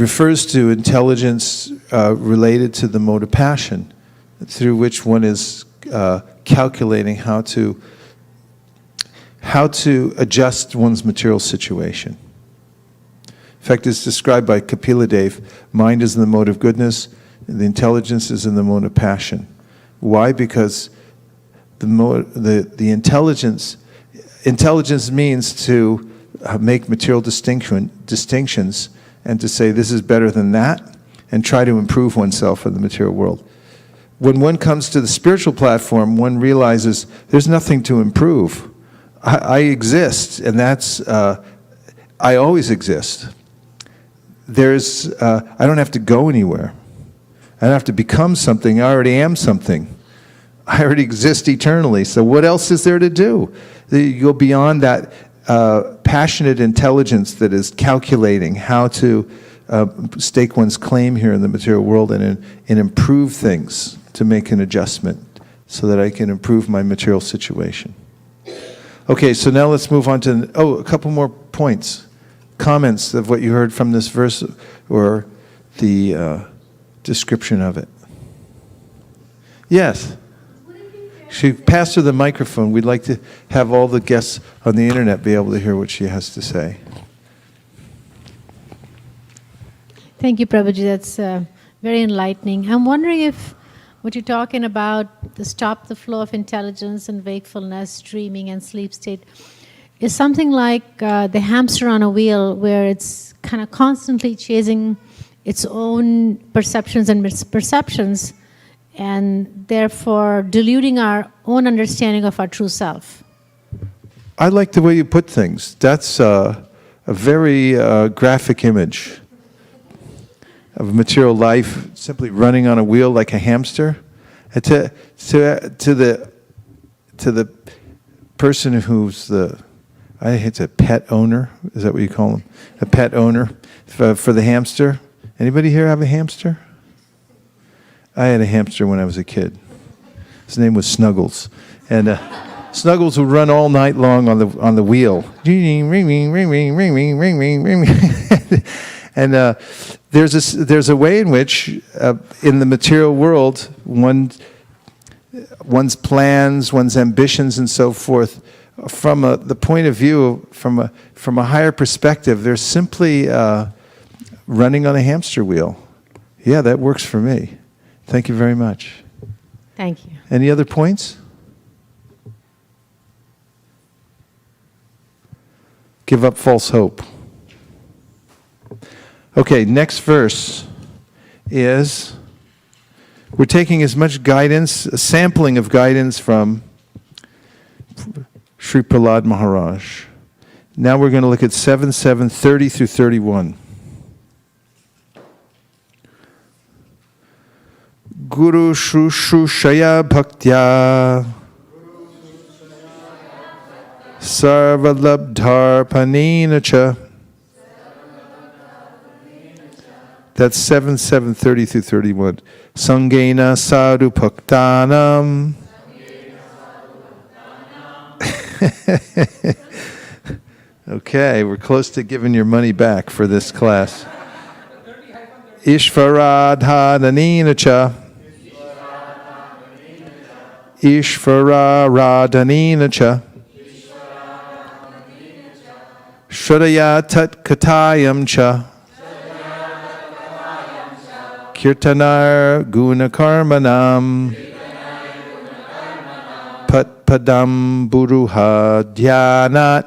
refers to intelligence related to the mode of passion, through which one is calculating how to adjust one's material situation. In fact, it's described by Kapila Dev, mind is in the mode of goodness, and the intelligence is in the mode of passion. Why? Because the intelligence means to make material distinctions and to say this is better than that and try to improve oneself in the material world. When one comes to the spiritual platform, one realizes there's nothing to improve. I exist, and that's, I always exist. I don't have to go anywhere. I don't have to become something. I already am something. I already exist eternally. So what else is there to do? You go beyond that passionate intelligence that is calculating how to stake one's claim here in the material world and improve things to make an adjustment so that I can improve my material situation. Okay, so now let's move on to, a couple more points, comments of what you heard from this verse or the description of it. Yes? She passed her the microphone. We'd like to have all the guests on the internet be able to hear what she has to say. Thank you, Prabhuji. That's very enlightening. I'm wondering if what you're talking about, the stop the flow of intelligence and wakefulness, dreaming and sleep state, is something like the hamster on a wheel where it's kind of constantly chasing its own perceptions and misperceptions and therefore diluting our own understanding of our true self. I like the way you put things. That's a very graphic image of material life simply running on a wheel like a hamster. And to the person who's it's a pet owner, is that what you call them? A pet owner for the hamster. Anybody here have a hamster? I had a hamster when I was a kid. His name was Snuggles, and Snuggles would run all night long on the wheel. Ring, ring, ring, ring, ring, ring, ring, ring, ring, ring. And there's a way in which, in the material world, one's plans, one's ambitions, and so forth, from the point of view, from a higher perspective, they're simply running on a hamster wheel. Yeah, that works for me. Thank you very much. Thank you. Any other points? Give up false hope. Okay, next verse is, we're taking as much guidance, a sampling of guidance from Sri Prahlad Maharaj. Now we're going to look at 7:30 through 31. Guru Shrushaya Bhaktya Sarvalabdharpanena Cha. That's 7:30 through 31. Sangena Sadhu Bhaktanam. Okay, we're close to giving your money back for this class. Ishvaradhananina Cha. Ishvararadhanina Cha. Shradaya Tat Katayam Cha. Kirtanar Gunakarmanam. Pat Padam Buruha Dhyanat.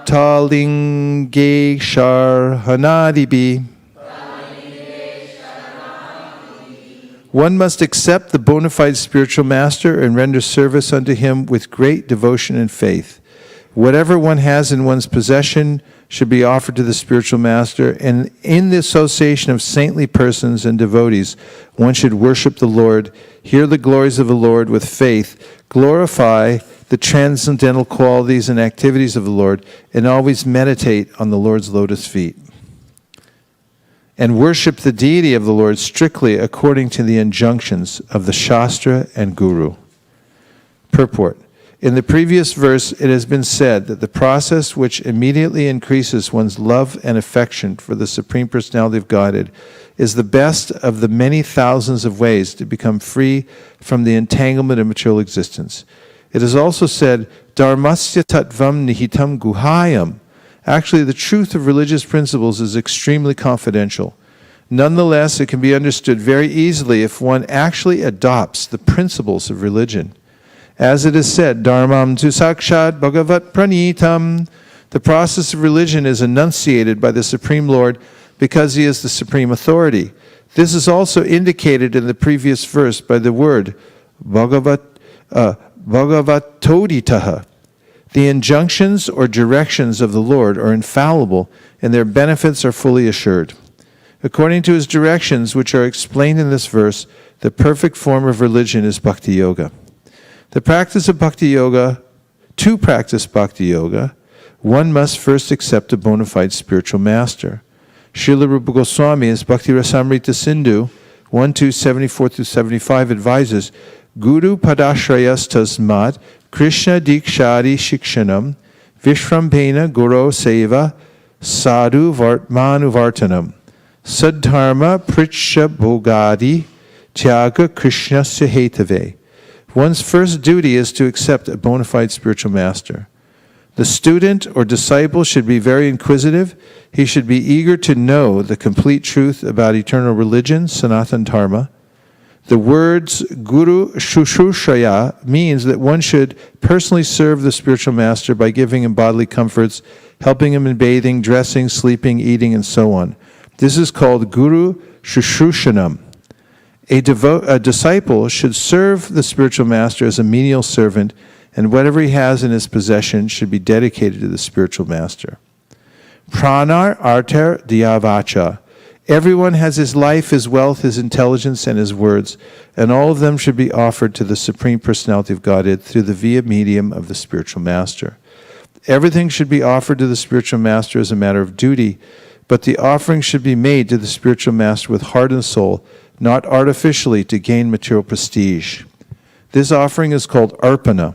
Talingeshar Hanadibi. One must accept the bona fide spiritual master and render service unto him with great devotion and faith. Whatever one has in one's possession should be offered to the spiritual master, and in the association of saintly persons and devotees, one should worship the Lord, hear the glories of the Lord with faith, glorify the transcendental qualities and activities of the Lord, and always meditate on the Lord's lotus feet. And worship the deity of the Lord strictly according to the injunctions of the Shastra and Guru. Purport. In the previous verse, it has been said that the process which immediately increases one's love and affection for the Supreme Personality of Godhead is the best of the many thousands of ways to become free from the entanglement of material existence. It is also said, Dharmasya tattvam nihitam guhayam. Actually, the truth of religious principles is extremely confidential. Nonetheless, it can be understood very easily if one actually adopts the principles of religion. As it is said, Dharmam tu sakshat bhagavat pranitam. The process of religion is enunciated by the Supreme Lord because He is the supreme authority. This is also indicated in the previous verse by the word bhagavatoditaha. The injunctions or directions of the Lord are infallible, and their benefits are fully assured. According to His directions, which are explained in this verse, the perfect form of religion is bhakti yoga. The practice of bhakti yoga, to practice bhakti yoga, one must first accept a bona fide spiritual master. Srila Rupa Goswami's Bhakti Rasamrita Sindhu 1:274-75 advises, Guru padashrayas tasmat Krishna dikshari shikshanam Vishrampena Guru Seva Sadhu Manuvartanam Saddharma Pritsha Bhogadi Tyaga Krishna Hetave. One's first duty is to accept a bona fide spiritual master. The student or disciple should be very inquisitive. He should be eager to know the complete truth about eternal religion, Sanatana Dharma. The words Guru Shushrushraya means that one should personally serve the spiritual master by giving him bodily comforts, helping him in bathing, dressing, sleeping, eating, and so on. This is called Guru Shushrushanam. A disciple should serve the spiritual master as a menial servant, and whatever he has in his possession should be dedicated to the spiritual master. Pranar arter dhyavacha. Everyone has his life, his wealth, his intelligence, and his words, and all of them should be offered to the Supreme Personality of Godhead through the via medium of the spiritual master. Everything should be offered to the spiritual master as a matter of duty, but the offering should be made to the spiritual master with heart and soul, not artificially to gain material prestige. This offering is called arpana.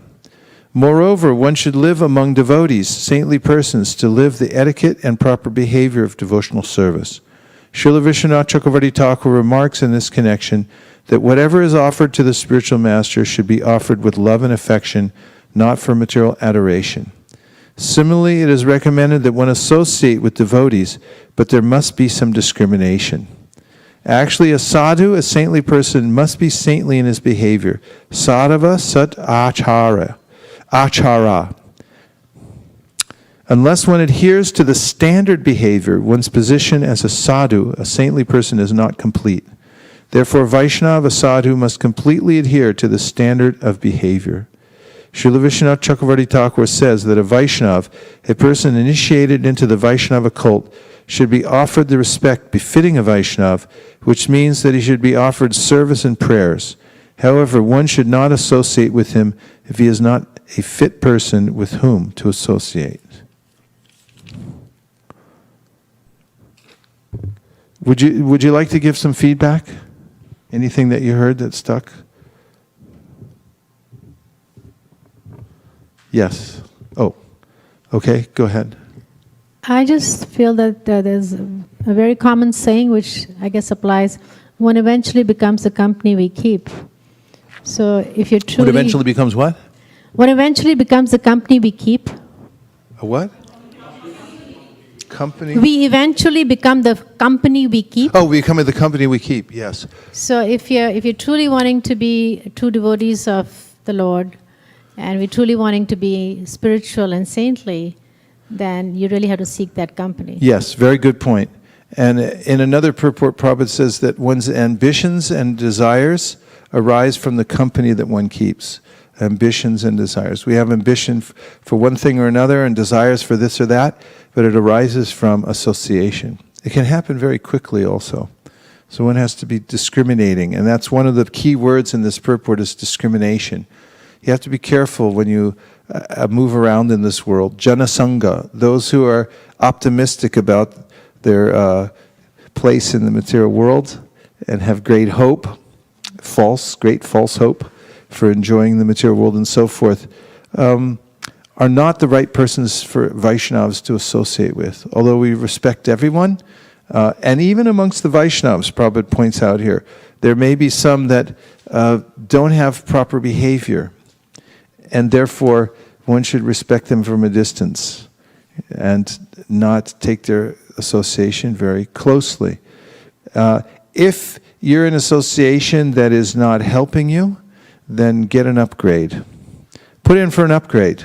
Moreover, one should live among devotees, saintly persons, to live the etiquette and proper behavior of devotional service. Srila Vishwanath Chakravarti Thakur remarks in this connection that whatever is offered to the spiritual master should be offered with love and affection, not for material adoration. Similarly, it is recommended that one associate with devotees, but there must be some discrimination. Actually, a sadhu, a saintly person, must be saintly in his behavior. Sadhava sat achara. Unless one adheres to the standard behavior, one's position as a sadhu, a saintly person, is not complete. Therefore, Vaishnava, a sadhu, must completely adhere to the standard of behavior. Srila Vishwanath Chakravarti Thakur says that a Vaishnav, a person initiated into the Vaishnava cult, should be offered the respect befitting a Vaishnav, which means that he should be offered service and prayers. However, one should not associate with him if he is not a fit person with whom to associate. Would you like to give some feedback? Anything that you heard that stuck? Yes. Oh, okay, go ahead. I just feel that there's a very common saying which I guess applies: one eventually becomes the company we keep. So if you're truly... What eventually becomes what? One eventually becomes the company we keep. A what? Company? We eventually become the company we keep. Oh, we become the company we keep, yes. So if you're truly wanting to be true devotees of the Lord, and we're truly wanting to be spiritual and saintly, then you really have to seek that company. Yes, very good point. And in another purport, Prabhupada says that one's ambitions and desires arise from the company that one keeps. ambitions and desires. We have ambition for one thing or another and desires for this or that, but it arises from association. It can happen very quickly also. So one has to be discriminating, and that's one of the key words in this purport is discrimination. You have to be careful when you move around in this world. Janasanga, those who are optimistic about their place in the material world and have great hope, great false hope for enjoying the material world and so forth, are not the right persons for Vaishnavas to associate with. Although we respect everyone, and even amongst the Vaishnavas, Prabhupada points out here, there may be some that don't have proper behavior, and therefore one should respect them from a distance and not take their association very closely. If you're in association that is not helping you, then get an upgrade. Put in for an upgrade.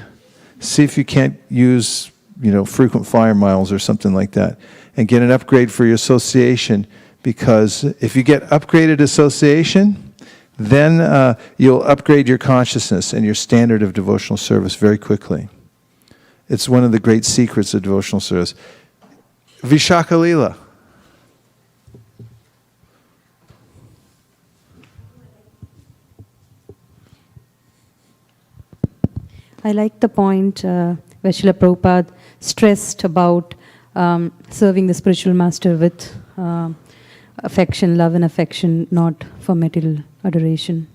See if you can't use, frequent flyer miles or something like that, and get an upgrade for your association, because if you get upgraded association, then you'll upgrade your consciousness and your standard of devotional service very quickly. It's one of the great secrets of devotional service. Vishaka Lila. I like the point where Srila Prabhupada stressed about serving the spiritual master with affection, love and affection, not for material adoration.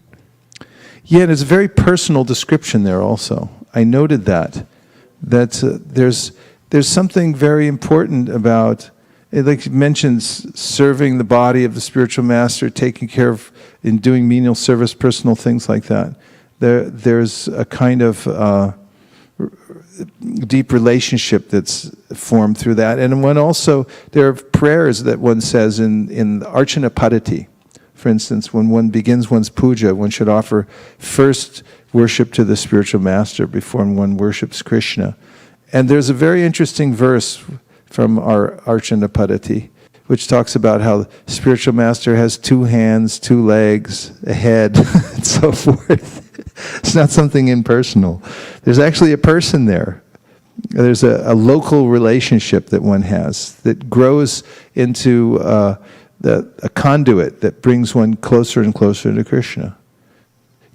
Yeah, and it's a very personal description there also. I noted that there's something very important about, like it mentions serving the body of the spiritual master, taking care of, in doing menial service, personal things like that. There's a kind of deep relationship that's formed through that. And one also, there are prayers that one says in the Archana Padati. For instance, when one begins one's puja, one should offer first worship to the spiritual master before one worships Krishna. And there's a very interesting verse from our Archana Padati, which talks about how the spiritual master has 2 hands, 2 legs, a head, and so forth. It's not something impersonal. There's actually a person there. There's a local relationship that one has that grows into a conduit that brings one closer and closer to Krishna.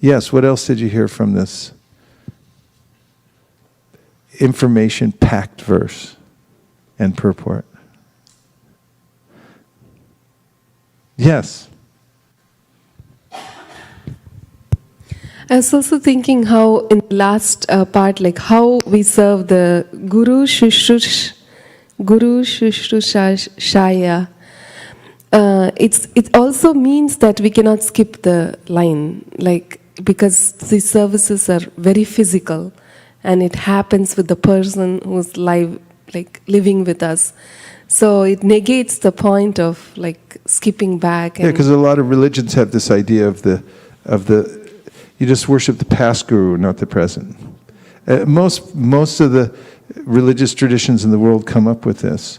Yes, what else did you hear from this information-packed verse and purport? Yes. I was also thinking how in the last part, like how we serve the Guru Shushrusha Shaya. It also means that we cannot skip the line, like because these services are very physical, and it happens with the person who's living with us. So it negates the point of like skipping back. Yeah, because a lot of religions have this idea of the you just worship the past guru, not the present. Most of the religious traditions in the world come up with this.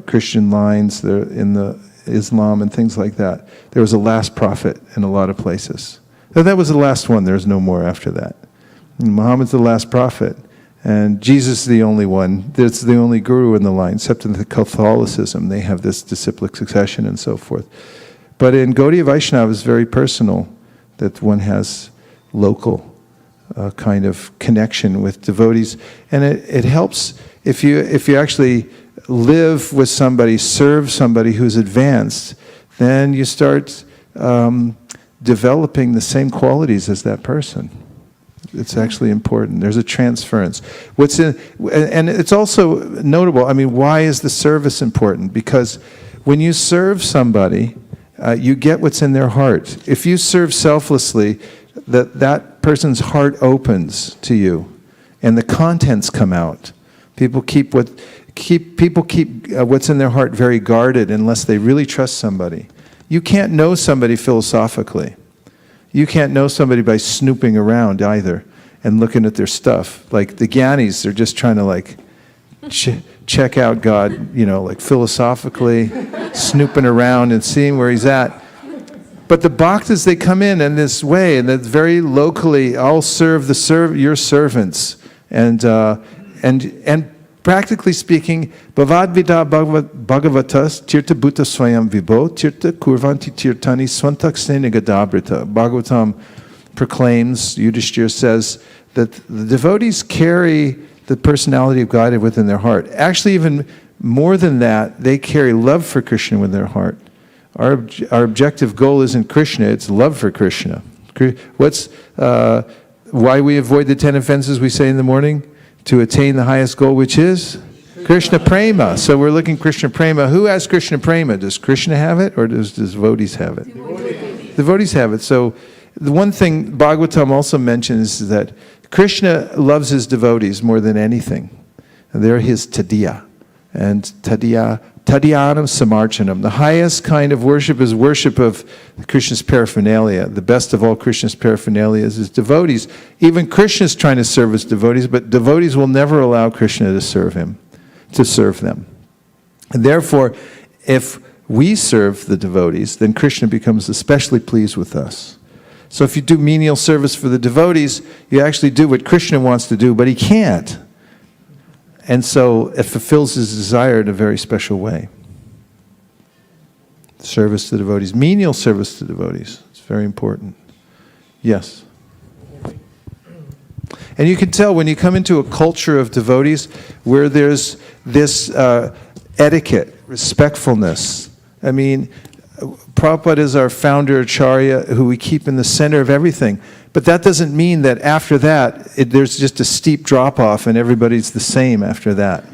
Christian lines, in the Islam and things like that. There was a last prophet in a lot of places. That was the last one. There's no more after that. Muhammad's the last prophet, and Jesus is the only one. That's the only guru in the line, except in the Catholicism. They have this disciplic succession and so forth. But in Gaudiya Vaishnava, it's very personal that one has local kind of connection with devotees. And it helps if you actually live with somebody, serve somebody who's advanced, then you start developing the same qualities as that person. It's actually important. There's a transference. And it's also notable, why is the service important? Because when you serve somebody, you get what's in their heart. If you serve selflessly, that person's heart opens to you, and the contents come out. People keep what's in their heart very guarded unless they really trust somebody. You can't know somebody philosophically. You can't know somebody by snooping around either and looking at their stuff. Like the Gyanis, they're just trying to check out God, philosophically, snooping around and seeing where he's at. But the bhaktas, they come in this way, and that's very locally, I'll serve your servants. And practically speaking, Bhavadvida Bhagavatas Tirtha Bhuta Swayam Vibho Tirtha Kurvanti Tirtani Swantaksena Gadabrita. Bhagavatam proclaims, Yudhishthira says, that the devotees carry the personality of God within their heart. Actually, even more than that, they carry love for Krishna within their heart. Our objective goal isn't Krishna, it's love for Krishna. What's why we avoid the 10 offenses we say in the morning? To attain the highest goal, which is Krishna Prema. So we're looking Krishna Prema. Who has Krishna Prema? Does Krishna have it, or does devotees have it? Devotees have it. So the one thing Bhagavatam also mentions is that Krishna loves his devotees more than anything. And they're his tadiya. And tadiyanam samarchanam. The highest kind of worship is worship of Krishna's paraphernalia. The best of all Krishna's paraphernalia is his devotees. Even Krishna is trying to serve his devotees, but devotees will never allow Krishna to serve them. And therefore, if we serve the devotees, then Krishna becomes especially pleased with us. So if you do menial service for the devotees, you actually do what Krishna wants to do, but he can't. And so it fulfills his desire in a very special way. Service to devotees, menial service to devotees. It's very important. Yes? And you can tell when you come into a culture of devotees where there's this etiquette, respectfulness. I mean, Prabhupada is our founder acharya who we keep in the center of everything. But that doesn't mean that after that, there's just a steep drop-off and everybody's the same after that.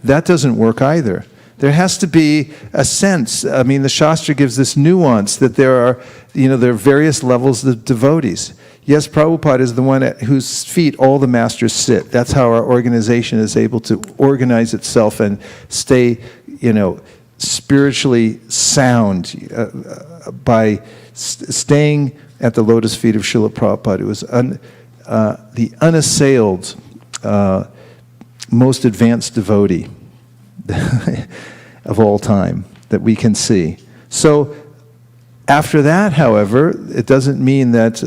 That doesn't work either. There has to be a sense. I mean, the Shastra gives this nuance that there are various levels of devotees. Yes, Prabhupada is the one at whose feet all the masters sit. That's how our organization is able to organize itself and stay, spiritually sound by staying at the lotus feet of Srila Prabhupada. It was the unassailed, most advanced devotee of all time that we can see. So after that, however, it doesn't mean that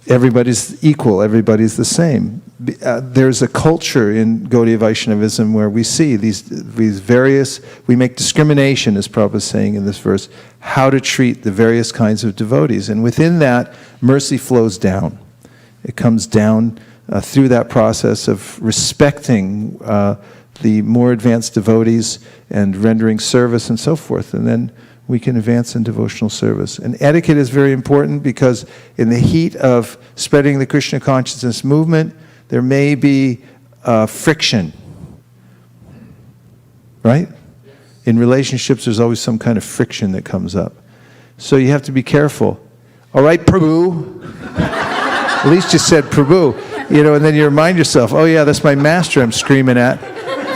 everybody's equal, everybody's the same. There's a culture in Gaudiya Vaishnavism where we see these various, we make discrimination, as Prabhupada is saying in this verse, how to treat the various kinds of devotees. And within that, mercy flows down. It comes down through that process of respecting the more advanced devotees and rendering service and so forth. And then we can advance in devotional service. And etiquette is very important because in the heat of spreading the Krishna consciousness movement, there may be friction, right? In relationships, there's always some kind of friction that comes up. So you have to be careful. All right, Prabhu. At least you said Prabhu. And then you remind yourself, oh yeah, that's my master I'm screaming at.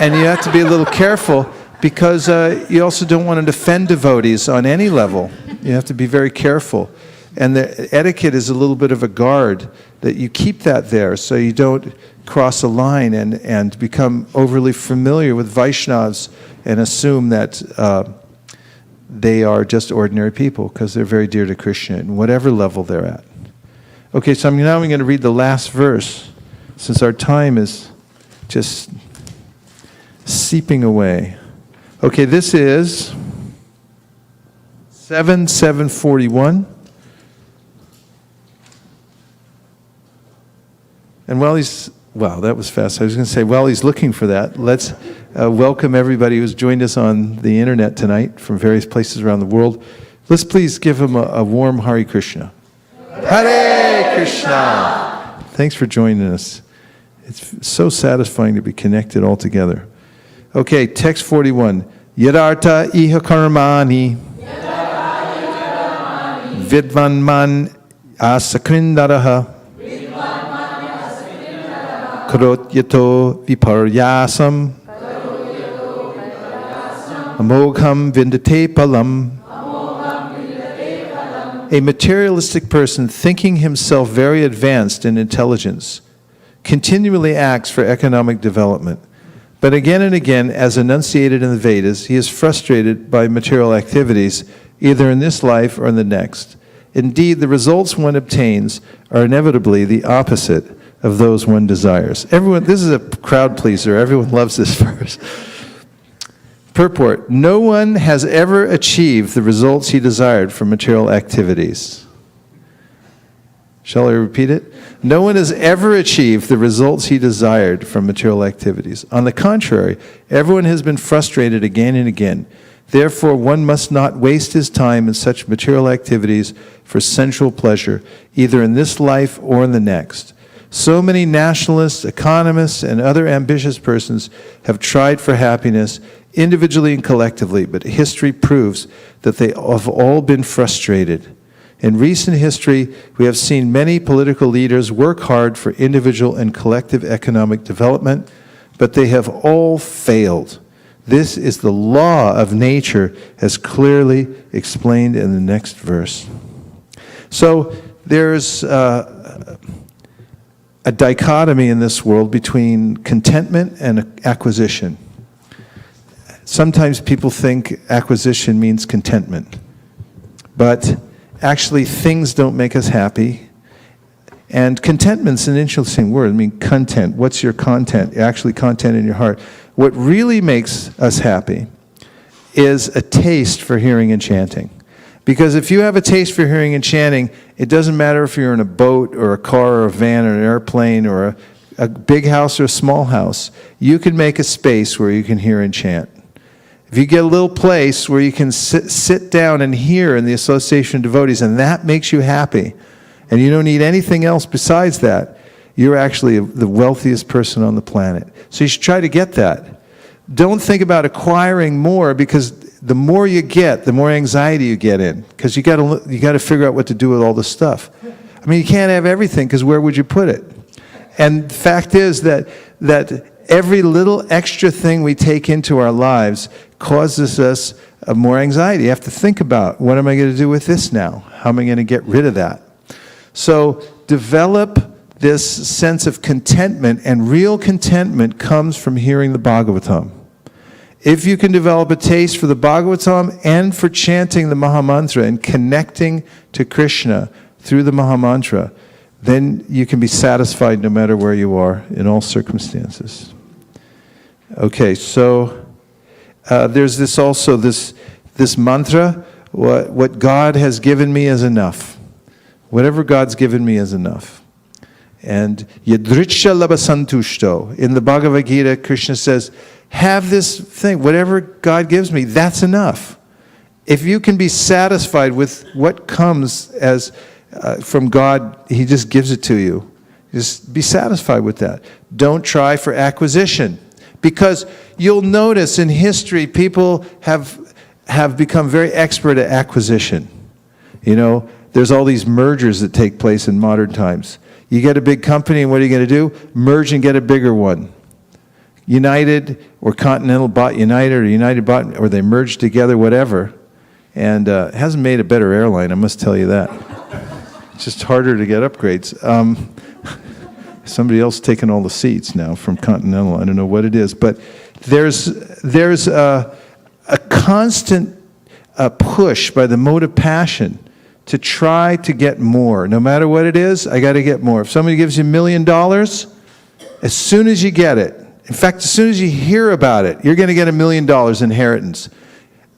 And you have to be a little careful because you also don't want to offend devotees on any level. You have to be very careful. And the etiquette is a little bit of a guard that you keep that there so you don't cross a line and become overly familiar with Vaishnavas and assume that they are just ordinary people because they're very dear to Krishna in whatever level they're at. Okay, so now I'm going to read the last verse since our time is just seeping away. Okay, this is 7:41. And while he's, wow, that was fast. I was going to say, while he's looking for that, let's welcome everybody who's joined us on the internet tonight from various places around the world. Let's please give him a warm Hare Krishna. Hare Krishna! Thanks for joining us. It's so satisfying to be connected all together. Okay, text 41. Yadartha iha karmani vidvanman asakrindaraha karot yato viparyasam amogham vindate palam. A materialistic person thinking himself very advanced in intelligence continually acts for economic development. But again and again, as enunciated in the Vedas, he is frustrated by material activities either in this life or in the next. Indeed, the results one obtains are inevitably the opposite of those one desires. Everyone, this is a crowd pleaser. Everyone loves this verse. Purport: no one has ever achieved the results he desired from material activities. Shall I repeat it? No one has ever achieved the results he desired from material activities. On the contrary, everyone has been frustrated again and again. Therefore, one must not waste his time in such material activities for sensual pleasure, either in this life or in the next. So many nationalists, economists, and other ambitious persons have tried for happiness, individually and collectively, but history proves that they have all been frustrated. In recent history, we have seen many political leaders work hard for individual and collective economic development, but they have all failed. This is the law of nature, as clearly explained in the next verse. So there's a dichotomy in this world between contentment and acquisition. Sometimes people think acquisition means contentment, but actually things don't make us happy. And contentment's an interesting word. I mean, content. What's your content? Actually, content in your heart. What really makes us happy is a taste for hearing and chanting. Because if you have a taste for hearing and chanting, it doesn't matter if you're in a boat or a car or a van or an airplane or a big house or a small house. You can make a space where you can hear and chant. If you get a little place where you can sit down and hear in the association of devotees, and that makes you happy, and you don't need anything else besides that, you're actually the wealthiest person on the planet. So you should try to get that. Don't think about acquiring more, because the more you get, the more anxiety you get in, because you got to figure out what to do with all the stuff. I mean, you can't have everything, because where would you put it? And the fact is that every little extra thing we take into our lives causes us more anxiety. You have to think about, what am I going to do with this now? How am I going to get rid of that? So develop this sense of contentment, and real contentment comes from hearing the Bhagavatam. If you can develop a taste for the Bhagavatam and for chanting the Mahamantra and connecting to Krishna through the Mahamantra, then you can be satisfied no matter where you are in all circumstances. Okay, so there's this mantra, what God has given me is enough. Whatever God's given me is enough. And yadricha labasantushto. In the Bhagavad Gita, Krishna says, have this thing, whatever God gives me, that's enough. If you can be satisfied with what comes as from God, He just gives it to you. Just be satisfied with that. Don't try for acquisition. Because you'll notice in history, people have become very expert at acquisition. You know, there's all these mergers that take place in modern times. You get a big company, and what are you going to do? Merge and get a bigger one. United or Continental bought United, or United bought, or they merged together, whatever. And it hasn't made a better airline, I must tell you that. It's just harder to get upgrades. Somebody else taking all the seats now from Continental. I don't know what it is, but there's a constant push by the mode of passion to try to get more. No matter what it is, I got to get more. If somebody gives you $1 million, as soon as you get it, in fact, as soon as you hear about it, you're going to get $1 million inheritance.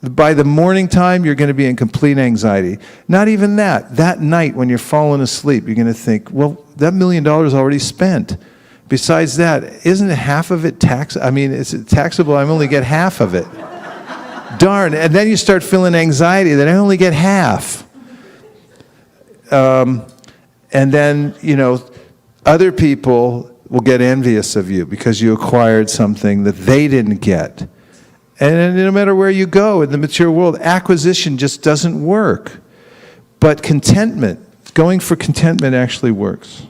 By the morning time, you're going to be in complete anxiety. Not even that. That night when you're falling asleep, you're going to think, well, that $1 million already spent. Besides that, isn't half of it tax? I mean, it's taxable. I only get half of it. Darn. And then you start feeling anxiety that I only get half. And then, you know, other people will get envious of you because you acquired something that they didn't get. And no matter where you go in the material world, acquisition just doesn't work. But contentment, going for contentment actually works.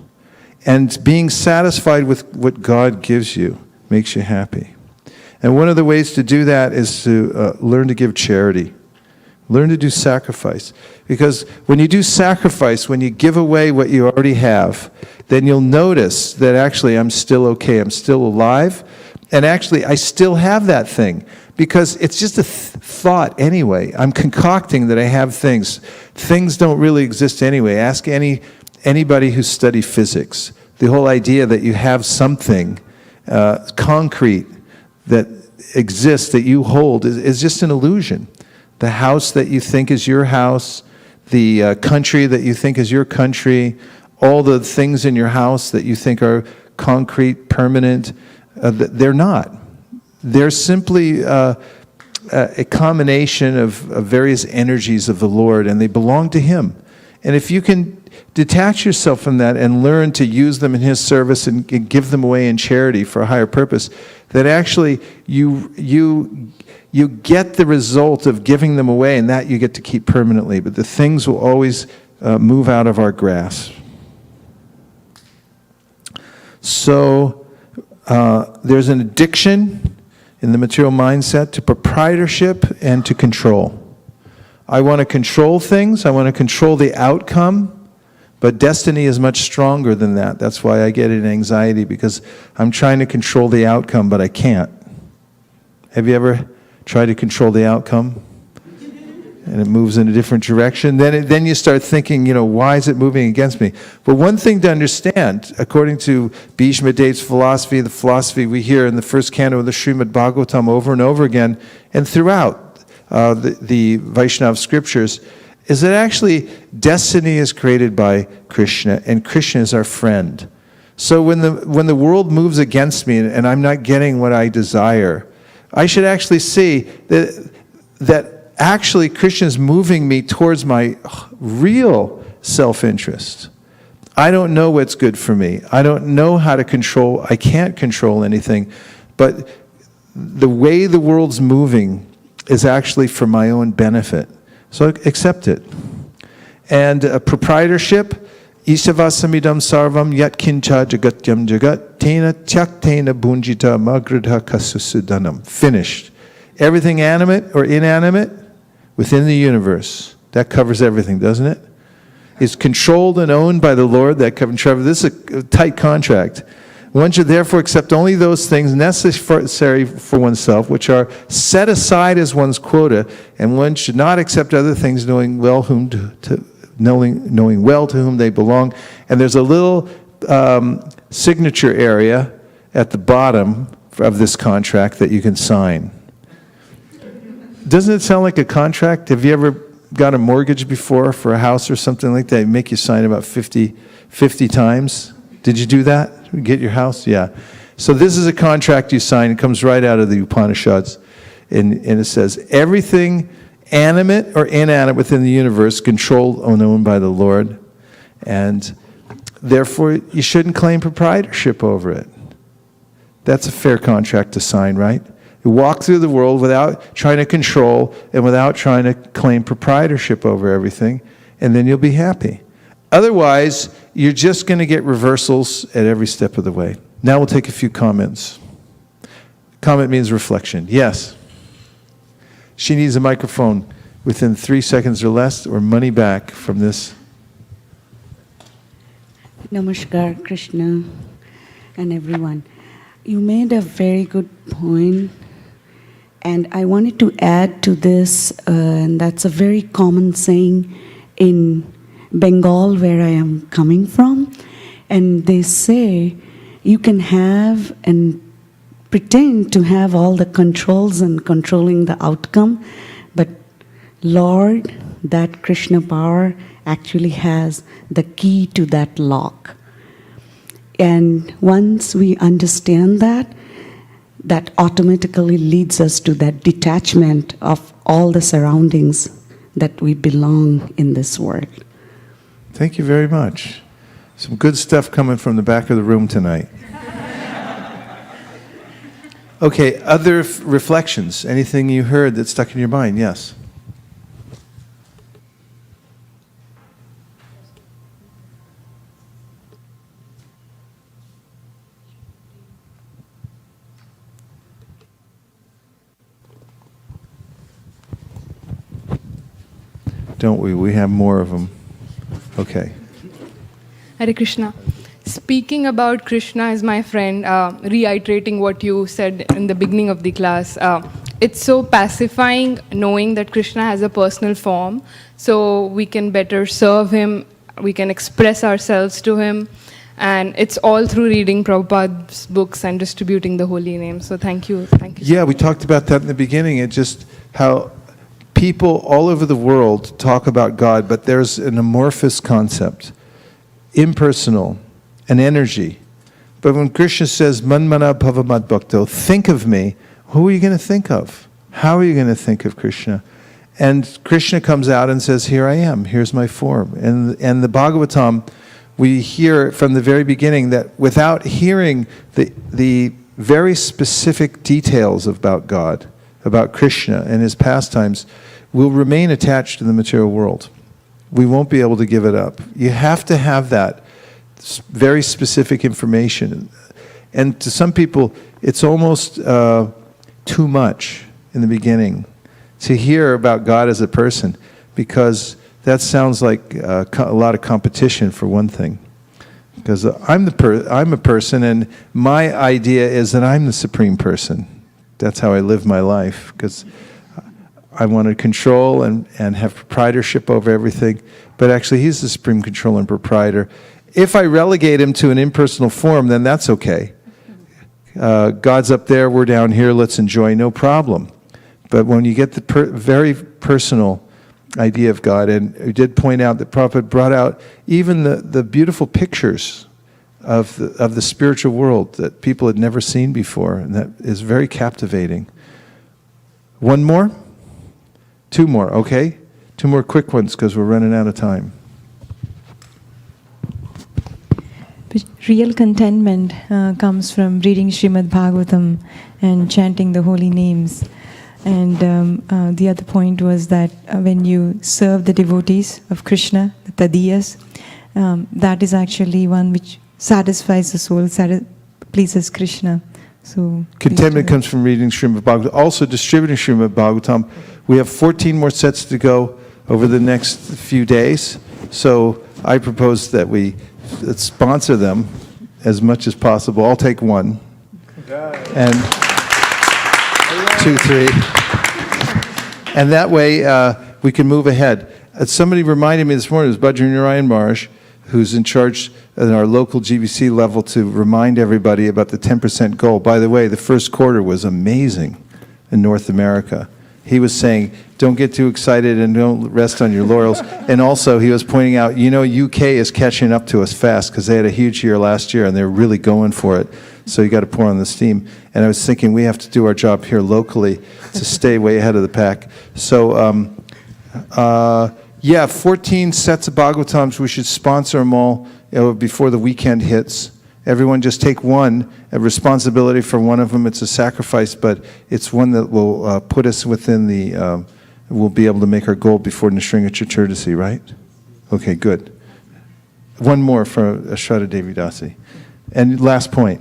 And being satisfied with what God gives you makes you happy. And one of the ways to do that is to learn to give charity. Learn to do sacrifice. Because when you do sacrifice, when you give away what you already have, then you'll notice that actually I'm still okay, I'm still alive, and actually I still have that thing. because it's just a thought anyway. I'm concocting that I have things. Things don't really exist anyway. Ask anybody who's studied physics. The whole idea that you have something concrete that exists, that you hold, is just an illusion. The house that you think is your house, the country that you think is your country, all the things in your house that you think are concrete, permanent, they're not. They're simply a combination of various energies of the Lord, and they belong to Him. And if you can detach yourself from that and learn to use them in His service and give them away in charity for a higher purpose, that actually you get the result of giving them away, and that you get to keep permanently. But the things will always move out of our grasp. So there's an addiction in the material mindset to proprietorship and to control. I want to control things. I want to control the outcome. But destiny is much stronger than that. That's why I get an anxiety, because I'm trying to control the outcome, but I can't. Have you ever tried to control the outcome? And it moves in a different direction. Then you start thinking, why is it moving against me? But one thing to understand, according to Bhishma Dev's philosophy, the philosophy we hear in the first canto of the Srimadbhagavatam over and over again, and throughout the Vaishnava scriptures, is that actually destiny is created by Krishna, and Krishna is our friend. So when the world moves against me and I'm not getting what I desire, I should actually see that actually Krishna is moving me towards my real self-interest. I don't know what's good for me. I don't know how to control. I can't control anything. But the way the world's moving is actually for my own benefit. So accept it. And proprietorship, Isavasamidam sarvam yat kincha jagatyam jagat tena tyaktena bunjita magradha kasusudanam. Finished. Everything animate or inanimate within the universe. That covers everything, doesn't it? Is controlled and owned by the Lord. That covers Trevor. This is a tight contract. One should therefore accept only those things necessary for oneself, which are set aside as one's quota, and one should not accept other things, knowing well to whom they belong. And there's a little signature area at the bottom of this contract that you can sign. Doesn't it sound like a contract? Have you ever got a mortgage before for a house or something like that? They make you sign about 50 times. Did you do that? Get your house? Yeah. So this is a contract you sign. It comes right out of the Upanishads. And it says, everything animate or inanimate within the universe controlled and owned by the Lord. And therefore, you shouldn't claim proprietorship over it. That's a fair contract to sign, right? You walk through the world without trying to control and without trying to claim proprietorship over everything, and then you'll be happy. Otherwise, you're just going to get reversals at every step of the way. Now we'll take a few comments. Comment means reflection. Yes. She needs a microphone within 3 seconds or less, or money back from this. Namaskar, Krishna, and everyone. You made a very good point, and I wanted to add to this, and that's a very common saying in Bengal, where I am coming from, and they say you can have and pretend to have all the controls and controlling the outcome, but Lord, that Krishna power actually has the key to that lock. And once we understand that, that automatically leads us to that detachment of all the surroundings that we belong in this world. Thank you very much. Some good stuff coming from the back of the room tonight. Okay, other reflections? Anything you heard that stuck in your mind? Yes. Don't we? We have more of them. Okay. Hare Krishna. Speaking about Krishna as my friend, reiterating what you said in the beginning of the class, it's so pacifying knowing that Krishna has a personal form, so we can better serve him, we can express ourselves to him, and it's all through reading Prabhupada's books and distributing the holy name. So thank you. Yeah, we talked about that in the beginning. It just how people all over the world talk about God, but there's an amorphous concept, impersonal, an energy. But when Krishna says, Manmana bhava madbhakto, think of me, who are you going to think of? How are you going to think of Krishna? And Krishna comes out and says, here I am, here's my form. And the Bhagavatam, we hear from the very beginning that without hearing the very specific details about God, about Krishna and his pastimes, we'll remain attached to the material world. We won't be able to give it up. You have to have that very specific information. And to some people, it's almost too much in the beginning to hear about God as a person, because that sounds like a lot of competition for one thing. Because I'm a person, and my idea is that I'm the supreme person. That's how I live my life, because I want to control and have proprietorship over everything. But actually, he's the supreme controller and proprietor. If I relegate him to an impersonal form, then that's okay. God's up there, we're down here, let's enjoy, no problem. But when you get the very personal idea of God, and we did point out that Prabhupada brought out even the beautiful pictures of the spiritual world that people had never seen before, and that is very captivating. One more? Two more, okay? Two more quick ones, because we're running out of time. Real contentment comes from reading Srimadbhagavatam and chanting the holy names. And the other point was that when you serve the devotees of Krishna, the Tadiyas, that is actually one which satisfies the soul, pleases Krishna. So contentment comes from reading Srimad Bhagavatam. Also distributing Srimad Bhagavatam. We have 14 more sets to go over the next few days. So I propose that we sponsor them as much as possible. I'll take one. And 2, 3. And that way we can move ahead. Somebody reminded me this morning, it was Bhadra Narayan Maharaj, who's in charge at our local GBC level to remind everybody about the 10% goal. By the way, the first quarter was amazing in North America. He was saying, don't get too excited and don't rest on your laurels. And also, he was pointing out, UK is catching up to us fast because they had a huge year last year and they're really going for it. So you got to pour on the steam. And I was thinking we have to do our job here locally to stay way ahead of the pack. So, 14 sets of Bhagavatams. We should sponsor them all before the weekend hits. Everyone just take one, a responsibility for one of them. It's a sacrifice, but it's one that will put us within the, we'll be able to make our goal before Nishringa Chaturdashi, right? Okay, good. One more for Ashwata Devi Dasi. And last point.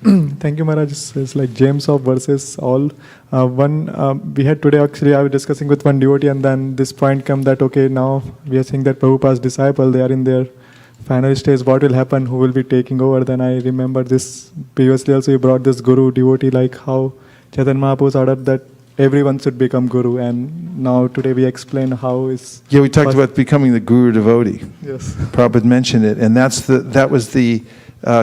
Thank you, Maharaj. It's like James of verses all. We had today, actually, I was discussing with one devotee, and then this point came that, okay, now we are seeing that Prabhupada's disciple, they are in their final stage, what will happen, who will be taking over? Then I remember this, previously also you brought this guru devotee, like how Chaitanya Mahaprabhu ordered that everyone should become guru, and now today we explain how is... Yeah, we talked about becoming the guru devotee. Yes. Prabhupada mentioned it, and that was the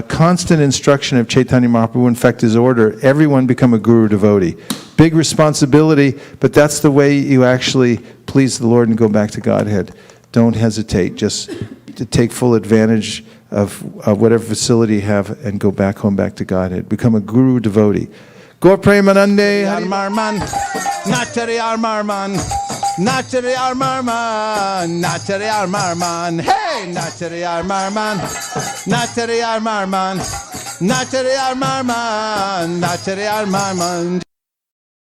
constant instruction of Chaitanya Mahaprabhu. In fact, his order, everyone become a guru devotee. Big responsibility, but that's the way you actually please the Lord and go back to Godhead. Don't hesitate, just to take full advantage of whatever facility you have and go back home, back to Godhead. Become a guru devotee. Gaur Premanande Marman, Nachari Marman, Nachari Marman, Nachari Marman, hey, Nachari Marman, Nachari Marman, Nachari Marman, Nachari Marman.